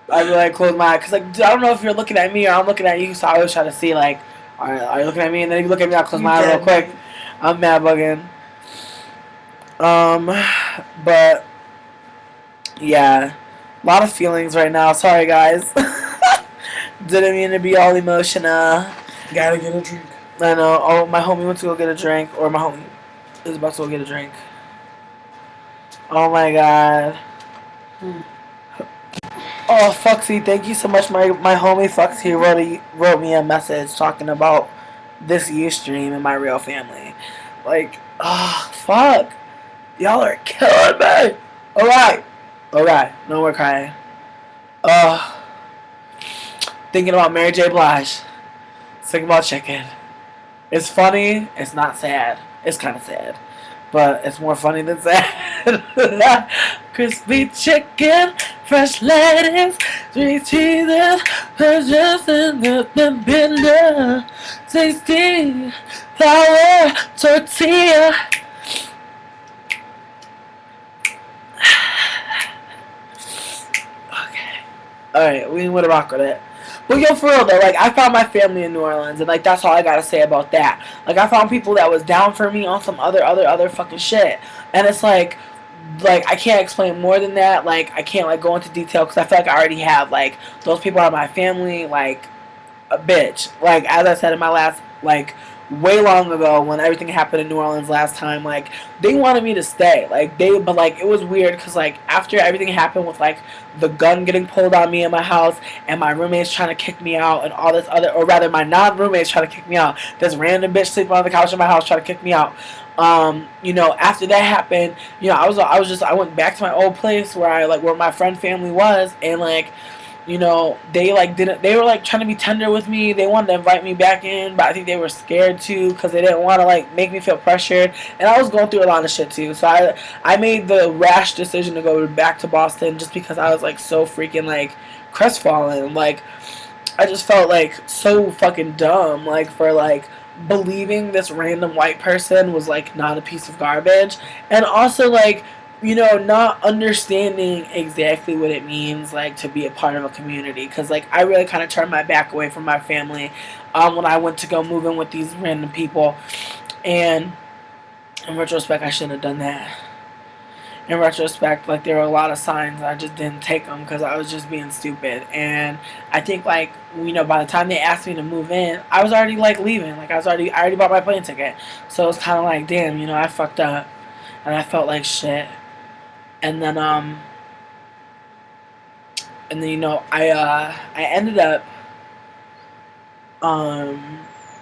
I'd be like, close my eye. Because, like, dude, I don't know if you're looking at me or I'm looking at you, so I always try to see, like, are you looking at me? And then if you look at me, I'll close my eye real quick. I'm mad bugging. But, yeah. A lot of feelings right now. Sorry, guys. Didn't mean to be all emotional. Gotta get a drink. I know. Oh, my homie went to go get a drink, or my homie is about to go get a drink. Oh my god. Oh, Foxy, thank you so much. My homie Foxy wrote me a message talking about this Ustream and my real family. Like, fuck. Y'all are killing me. Alright. No more crying. Thinking about Mary J. Blige. Thinking about chicken. It's funny. It's not sad. It's kind of sad. But it's more funny than sad. Crispy chicken, fresh lettuce, sweet cheeses, just nothing bender, tasty flour tortilla. Okay. Alright, we want to rock with it. But yo, for real though, like, I found my family in New Orleans, and, like, that's all I gotta say about that. Like, I found people that was down for me on some other fucking shit. And it's like, I can't explain more than that. Like, I can't, like, go into detail, because I feel like I already have, like, those people are my family, like, a bitch. Like, as I said in my last, like, way long ago when everything happened in New Orleans last time, like, they wanted me to stay. Like, but, like, it was weird because, like, after everything happened with, like, the gun getting pulled on me in my house and my roommates trying to kick me out and all this other, or rather my non-roommates trying to kick me out, this random bitch sleeping on the couch in my house trying to kick me out. You know, after that happened, you know, I went back to my old place where where my friend family was, and, like, you know, they were like trying to be tender with me. They wanted to invite me back in, but I think they were scared too because they didn't want to like make me feel pressured. And I was going through a lot of shit too. So I made the rash decision to go back to Boston just because I was like so freaking like crestfallen. Like, I just felt like so fucking dumb, like, for like believing this random white person was like not a piece of garbage, and also like, you know, not understanding exactly what it means, like, to be a part of a community. Because, like, I really kind of turned my back away from my family when I went to go move in with these random people. And in retrospect, I shouldn't have done that. In retrospect, like, there were a lot of signs. I just didn't take them because I was just being stupid. And I think, like, you know, by the time they asked me to move in, I was already, like, leaving. Like, I already bought my plane ticket. So it was kind of like, damn, you know, I fucked up. And I felt like shit. And then, you know, I ended up,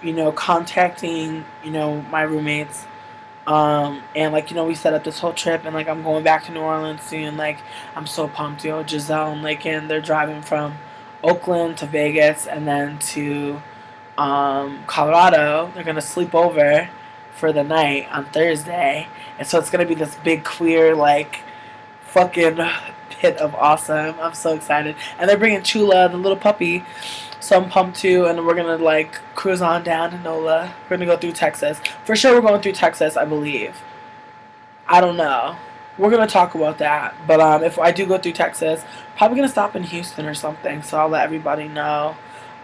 you know, contacting, you know, my roommates, and, like, you know, we set up this whole trip, and, like, I'm going back to New Orleans soon. Like, I'm so pumped, yo. Giselle and Lakin, they're driving from Oakland to Vegas, and then to, Colorado. They're gonna sleep over for the night on Thursday, and so it's gonna be this big queer like fucking pit of awesome. I'm so excited, and they're bringing Chula, the little puppy. So I'm pumped too, and we're gonna like cruise on down to NOLA. We're gonna go through Texas. For sure, we're going through Texas, I believe. I don't know. We're gonna talk about that. But if I do go through Texas, probably gonna stop in Houston or something. So I'll let everybody know.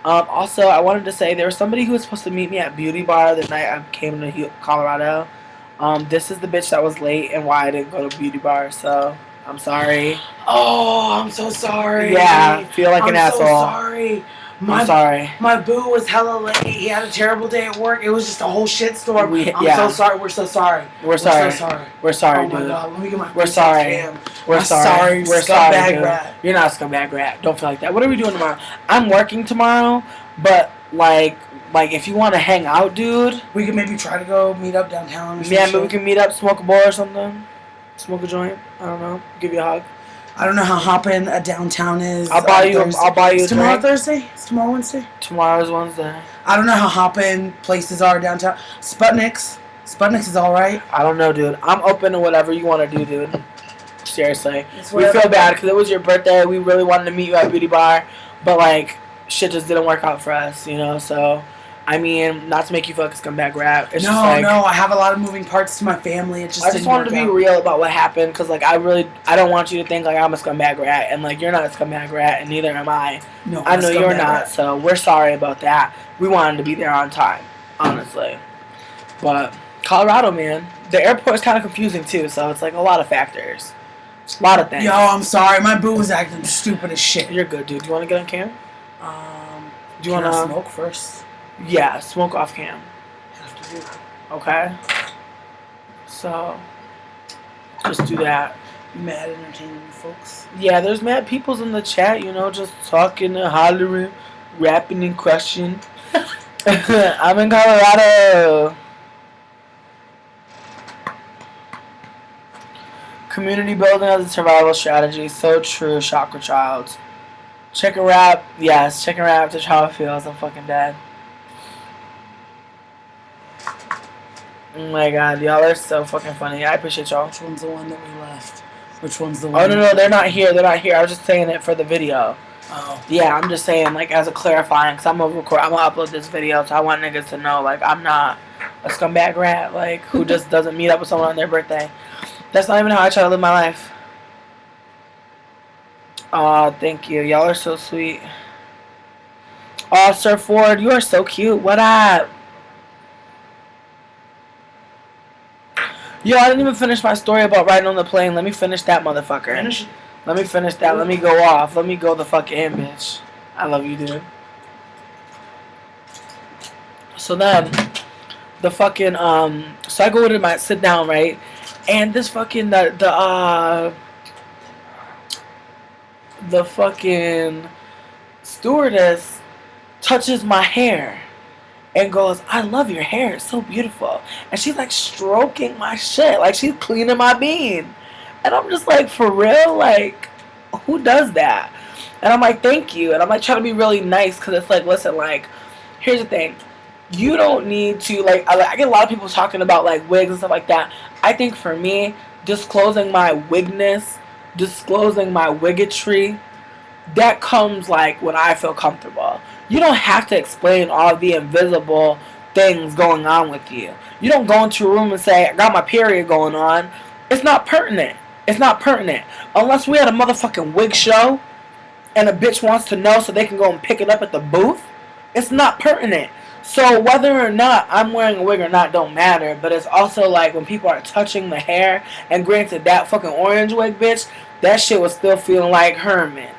Also, I wanted to say there was somebody who was supposed to meet me at Beauty Bar the night I came to Colorado. This is the bitch that was late and why I didn't go to Beauty Bar. So I'm sorry. Oh, I'm so sorry. Yeah, feel like an asshole. I'm so sorry. I'm sorry. My boo was hella late. He had a terrible day at work. It was just a whole shitstorm. I'm so sorry. We're so sorry. We're sorry. We're sorry, dude. Oh my god. Let me get my We're sorry. Cam. We're sorry. We're sorry. Scumbag rat. You're not a scumbag rat. Don't feel like that. What are we doing tomorrow? I'm working tomorrow, but like if you want to hang out, dude, we could maybe try to go meet up downtown. Or maybe we can meet up, smoke a bowl or something, smoke a joint. I don't know. Give you a hug. I don't know how hopping a downtown is. I'll buy you. I'll buy you. Is tomorrow Thursday? Is tomorrow Wednesday? Tomorrow's Wednesday. I don't know how hopping places are downtown. Sputnik's is all right. I don't know, dude. I'm open to whatever you want to do, dude. Seriously, we whatever. feel bad because it was your birthday. We really wanted to meet you at Beauty Bar, but like shit just didn't work out for us, you know. So, I mean, not to make you feel like a scumbag rat. It's just like, no. I have a lot of moving parts to my family. I just wanted to be real about what happened because, like, I don't want you to think like I'm a scumbag rat and like you're not a scumbag rat and neither am I. No, I know you're not. So we're sorry about that. We wanted to be there on time, honestly. But Colorado, man, the airport is kind of confusing too. So it's like a lot of factors, a lot of things. Yo, I'm sorry. My boo was acting stupid as shit. You're good, dude. Do you want to get on cam? Do you want to smoke first? Yeah, smoke off cam. Have to do. Okay. So, just do that. Mad entertaining folks. Yeah, there's mad peoples in the chat, you know, just talking and hollering, rapping and crushing. I'm in Colorado. Community building as a survival strategy. So true, Chakra Child. Chicken wrap. Yes, chicken wrap to how it feels. I'm fucking dead. Oh my god, y'all are so fucking funny. I appreciate y'all. Which one's the one that we left? Which one's the one? Oh, no, they're not here. They're not here. I was just saying it for the video. Oh. Yeah, I'm just saying, like, as a clarifying, because I'm going to upload this video, so I want niggas to know, like, I'm not a scumbag rat, like, who just doesn't meet up with someone on their birthday. That's not even how I try to live my life. Aw, thank you. Y'all are so sweet. Aw, Sir Ford, you are so cute. What up? Yo, I didn't even finish my story about riding on the plane. Let me finish that, motherfucker. Finish it. Let me finish that. Let me go off. Let me go the fuck in, bitch. I love you, dude. So then, the fucking, so I go to my sit down, right? And this fucking, the fucking stewardess touches my hair and goes, I love your hair. It's so beautiful. And she's like stroking my shit. Like she's cleaning my bean. And I'm just like, for real? Like, who does that? And I'm like, thank you. And I'm like trying to be really nice because it's like, listen, like, here's the thing. You don't need to, like, I get a lot of people talking about, like, wigs and stuff like that. I think for me, disclosing my wigness, disclosing my wiggetry, that comes, like, when I feel comfortable. You don't have to explain all the invisible things going on with you. You don't go into a room and say, I got my period going on. It's not pertinent. It's not pertinent. Unless we had a motherfucking wig show and a bitch wants to know so they can go and pick it up at the booth, it's not pertinent. So whether or not I'm wearing a wig or not don't matter, but it's also like when people are touching the hair, and granted that fucking orange wig, bitch, that shit was still feeling like Herman.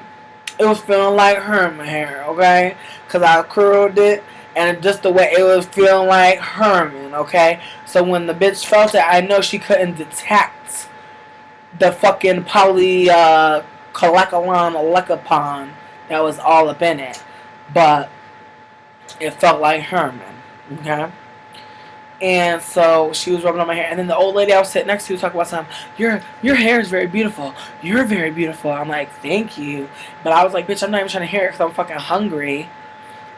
It was feeling like Herman hair, okay? Because I curled it, and just the way it was feeling like Herman, okay? So when the bitch felt it, I know she couldn't detect the fucking polycalacalon that was all up in it. But it felt like Herman, okay? And so she was rubbing on my hair. And then the old lady I was sitting next to was talking about something. Your hair is very beautiful. You're very beautiful. I'm like, thank you. But I was like, bitch, I'm not even trying to hear it because I'm fucking hungry.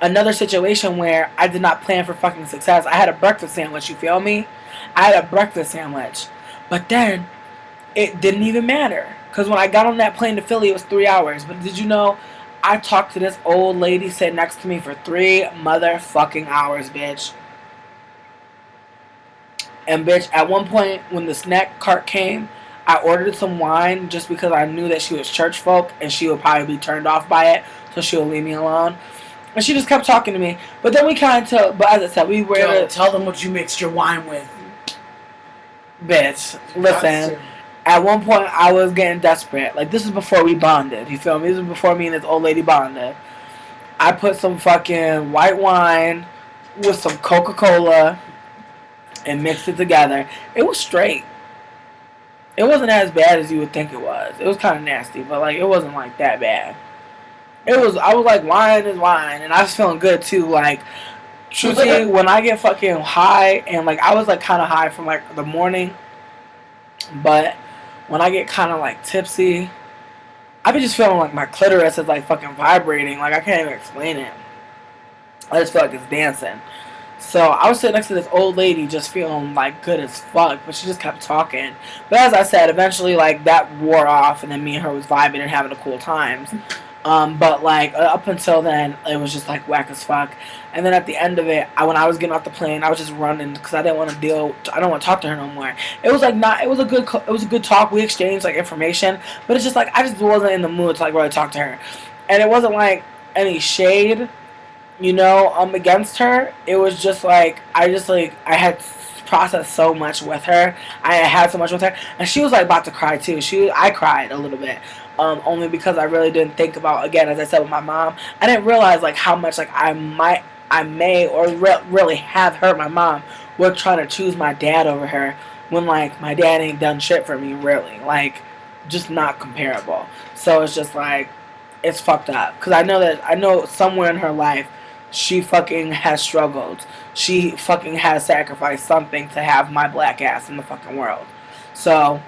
another situation where I did not plan for fucking success. I had a breakfast sandwich, you feel me? I had a breakfast sandwich. But then, it didn't even matter. Because when I got on that plane to Philly, it was 3 hours. But did you know, I talked to this old lady sitting next to me for 3 motherfucking hours, bitch. And bitch, at one point, when the snack cart came, I ordered some wine just because I knew that she was church folk and she would probably be turned off by it, so she would leave me alone. And she just kept talking to me. But then we kind of, but as I said, we were able to... Tell them what you mixed your wine with. Bitch, listen. At one point, I was getting desperate. Like, this is before we bonded. You feel me? This is before me and this old lady bonded. I put some fucking white wine with some Coca-Cola and mixed it together. It was straight. It wasn't as bad as you would think it was. It was kind of nasty, but, like, it wasn't, like, that bad. I was like, wine is wine, and I was feeling good, too. Like, truthfully, when I get fucking high, and, like, I was, like, kind of high from, like, the morning, but when I get kind of, like, tipsy, I be just feeling like my clitoris is, like, fucking vibrating. Like, I can't even explain it. I just feel like it's dancing. So I was sitting next to this old lady just feeling, like, good as fuck, but she just kept talking. But as I said, eventually, like, that wore off, and then me and her was vibing and having a cool times. But, like, up until then, it was just, like, whack as fuck. And then at the end of it, when I was getting off the plane, I was just running because I didn't want to I don't want to talk to her no more. It was, like, it was a good talk. We exchanged, like, information. But it's just, like, I just wasn't in the mood to, like, really talk to her. And it wasn't, like, any shade, you know, against her. It was just, like, I had processed so much with her. I had so much with her. And she was, like, about to cry, too. I cried a little bit. Only because I really didn't think about, again, as I said with my mom, I didn't realize, like, how much, like, I may or really have hurt my mom with trying to choose my dad over her when, like, my dad ain't done shit for me, really. Like, just not comparable. So it's just, like, it's fucked up. Because I know somewhere in her life, she fucking has struggled. She fucking has sacrificed something to have my black ass in the fucking world. So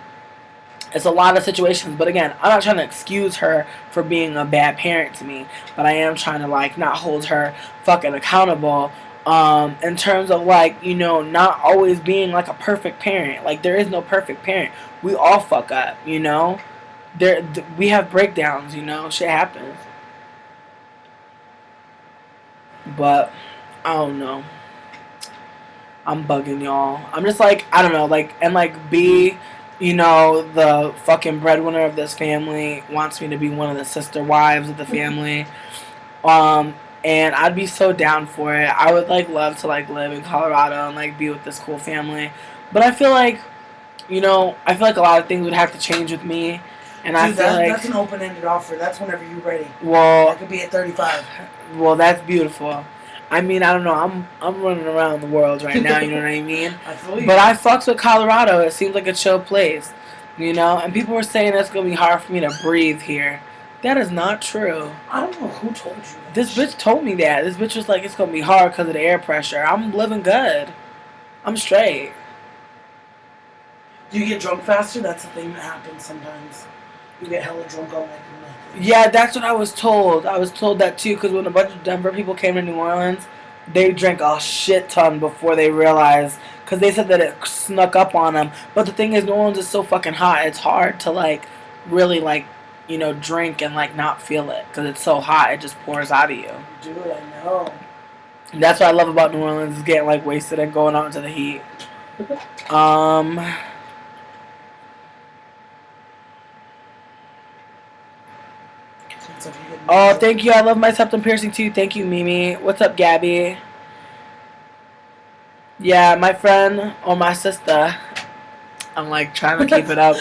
it's a lot of situations, but again, I'm not trying to excuse her for being a bad parent to me, but I am trying to, like, not hold her fucking accountable, in terms of, like, you know, not always being, like, a perfect parent. Like, there is no perfect parent. We all fuck up, you know? We have breakdowns, you know? Shit happens. But, I don't know. I'm bugging y'all. I'm just, like, I don't know, like, and, like, you know, the fucking breadwinner of this family wants me to be one of the sister wives of the family. And I'd be so down for it. I would, like, love to, like, live in Colorado and, like, be with this cool family. But I feel like, you know, a lot of things would have to change with me. And dude, I feel like that's an open-ended offer. That's whenever you're ready. Well, that could be at 35. Well, that's beautiful. I mean, I don't know. I'm running around the world right now. You know what I mean? I feel you. But I fucks with Colorado. It seems like a chill place, you know. And people were saying it's gonna be hard for me to breathe here. That is not true. I don't know who told you that. This bitch told me that. This bitch was like, it's gonna be hard because of the air pressure. I'm living good. I'm straight. Do you get drunk faster? That's the thing that happens sometimes. You get hella drunk all night. Yeah, that's what I was told. I was told that too, because when a bunch of Denver people came to New Orleans, they drank a shit ton before they realized, because they said that it snuck up on them. But the thing is, New Orleans is so fucking hot, it's hard to, like, really, like, you know, drink and, like, not feel it, because it's so hot, it just pours out of you. Dude, I know. And that's what I love about New Orleans, is getting, like, wasted and going out into the heat. Oh, thank you. I love my septum piercing too. Thank you, Mimi. What's up, Gabby? Yeah, my friend or my sister. I'm, like, trying to keep it up.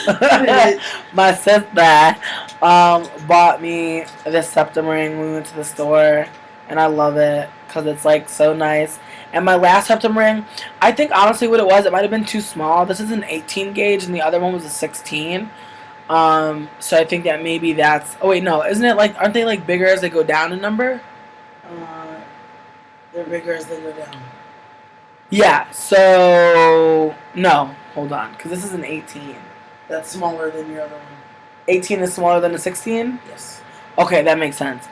My sister bought me this septum ring. We went to the store, and I love it because it's, like, so nice. And my last septum ring, I think honestly what it was, it might have been too small. This is an 18 gauge, and the other one was a 16. So I think that maybe that's... Oh, wait, no. Isn't it, like... Aren't they, like, bigger as they go down in number? They're bigger as they go down. Yeah, so... No. Hold on. Because this is an 18. That's smaller than your other one. 18 is smaller than a 16? Yes. Okay, that makes sense.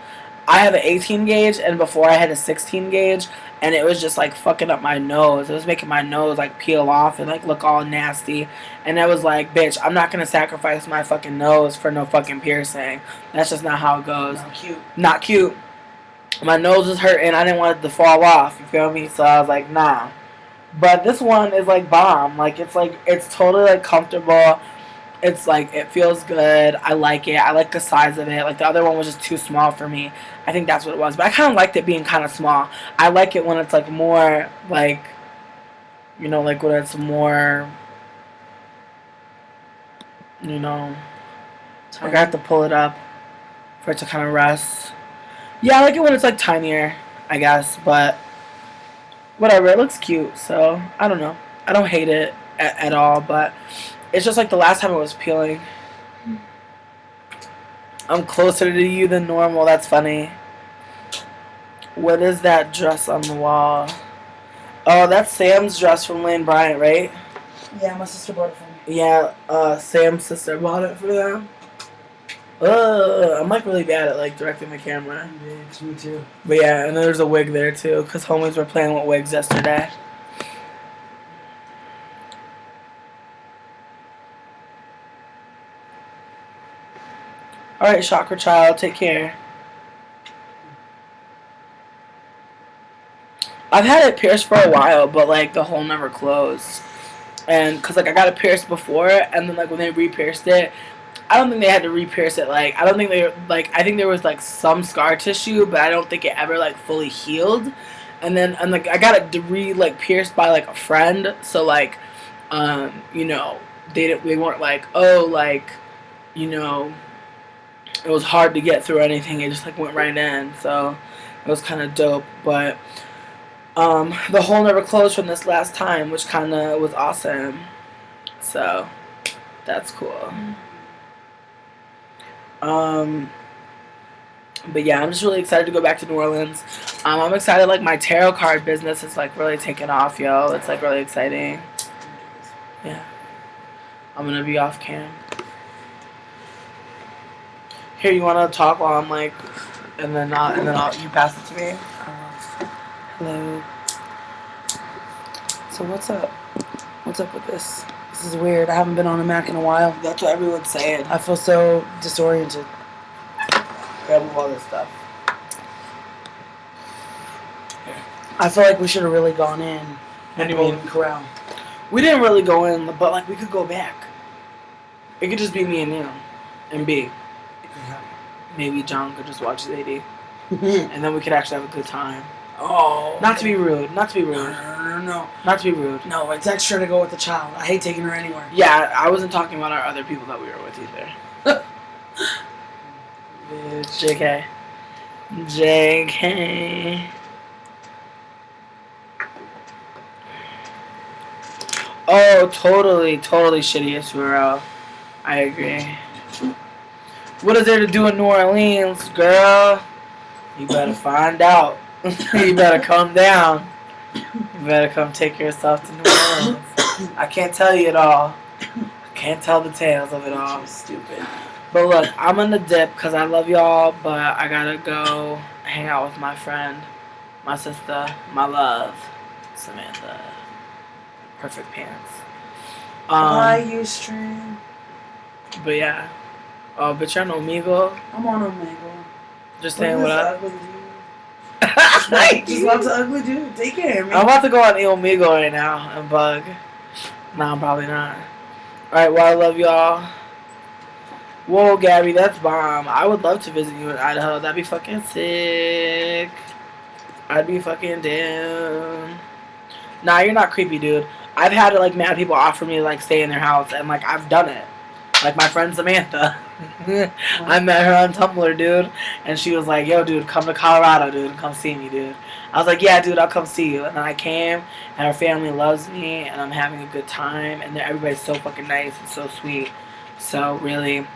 I have an 18 gauge, and before I had a 16 gauge, and it was just like fucking up my nose. It was making my nose like peel off and like look all nasty. And I was like, bitch, I'm not gonna sacrifice my fucking nose for no fucking piercing. That's just not how it goes. Not cute. Not cute. My nose was hurting. I didn't want it to fall off. You feel me? So I was like, nah. But this one is like bomb. Like it's totally like comfortable. It's like it feels good. I like it. I like the size of it. Like the other one was just too small for me. I think that's what it was. But I kind of liked it being kind of small. I like it when it's like more like, you know, like when it's more, you know, like I have to pull it up for it to kind of rest. Yeah, I like it when it's like tinier, I guess. But whatever, it looks cute. So I don't know. I don't hate it at all. But it's just like the last time it was peeling. I'm closer to you than normal. That's funny. What is that dress on the wall? Oh, that's Sam's dress from Lane Bryant, right? Yeah, my sister bought it for me. Yeah, Sam's sister bought it for them. I'm like really bad at like directing the camera. Yeah, me too. But yeah, and there's a wig there too, because homies were playing with wigs yesterday. Alright, Chakra Child, take care. I've had it pierced for a while, but like the hole never closed. And because like I got it pierced before, and then like when they re-pierced it, I don't think they had to re-pierce it. Like I don't think they like I think there was like some scar tissue, but I don't think it ever like fully healed. And then like I got it like pierced by like a friend, so like, you know, they weren't like, oh, like, you know, it was hard to get through or anything. It just like went right in, so it was kind of dope. But the hole never closed from this last time, which kind of was awesome. So that's cool. But yeah, I'm just really excited to go back to New Orleans. I'm excited, like my tarot card business is like really taking off, yo. It's like really exciting. Yeah, I'm gonna be off cam. Here, you wanna talk while I'm like, and then you pass it to me. Hello. So what's up? What's up with this? This is weird. I haven't been on a Mac in a while. That's what everyone's saying. I feel so disoriented. Grab all this stuff. I feel like we should have really gone in. What do you mean? Corral. We didn't really go in, but like we could go back. It could just be me and you, and B. Maybe John could just watch his AD, and then we could actually have a good time. Oh. Not to be rude. Not to be rude. No. Not to be rude. No, it's extra to go with the child. I hate taking her anywhere. Yeah, I wasn't talking about our other people that we were with either. JK. JK. Oh, totally shitty SURL. I agree. What is there to do in New Orleans, girl? You better find out. You better come down. You better come take yourself to New Orleans. I can't tell you it all. I can't tell the tales of it all. Stupid. But look, I'm gonna dip because I love y'all, but I gotta go hang out with my friend, my sister, my love, Samantha. Perfect pants. Bye, Ustreamin. But yeah. Oh, but you're on Omegle. I'm on Omegle. Just saying what up. Just loves an ugly dude. Take care, man. I'm about to go on Omegle right now and bug. No, I'm probably not. Alright, well, I love y'all. Whoa, Gabby, that's bomb. I would love to visit you in Idaho. That'd be fucking sick. I'd be fucking down. Nah, you're not creepy, dude. I've had like mad people offer me to like stay in their house, and like I've done it. Like my friend Samantha. I met her on Tumblr, dude, and she was like, yo, dude, come to Colorado, dude, and come see me, dude. I was like, yeah, dude, I'll come see you. And then I came, and her family loves me, and I'm having a good time, and everybody's so fucking nice and so sweet. So really,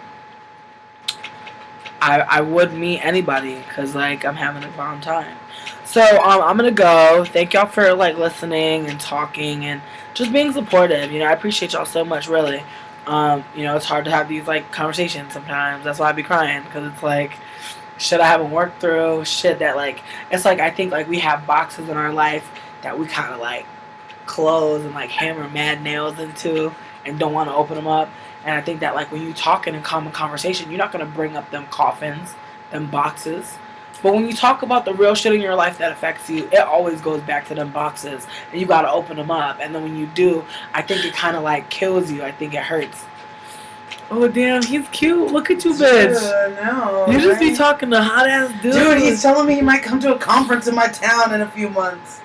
I would meet anybody, because like I'm having a bomb time. So I'm gonna go. Thank y'all for like listening and talking and just being supportive. You know, I appreciate y'all so much, really. You know, it's hard to have these like conversations sometimes. That's why I be crying, because it's like, shit I haven't worked through, shit that like it's like I think like we have boxes in our life that we kind of like close and like hammer mad nails into and don't want to open them up. And I think that like when you talk in a common conversation, you're not gonna bring up them coffins, them boxes. But when you talk about the real shit in your life that affects you, it always goes back to them boxes, and you gotta open them up. And then when you do, I think it kind of like kills you. I think it hurts. Oh damn, he's cute. Look at you, bitch. No, You just be right? talking to hot ass dudes. Dude, he's telling me he might come to a conference in my town in a few months.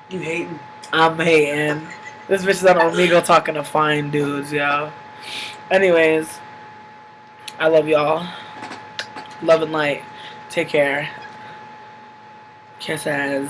You hating? I'm hating. This bitch is on Omegle talking to fine dudes, yo. Anyways, I love y'all. Love and light. Take care. Kiss ass.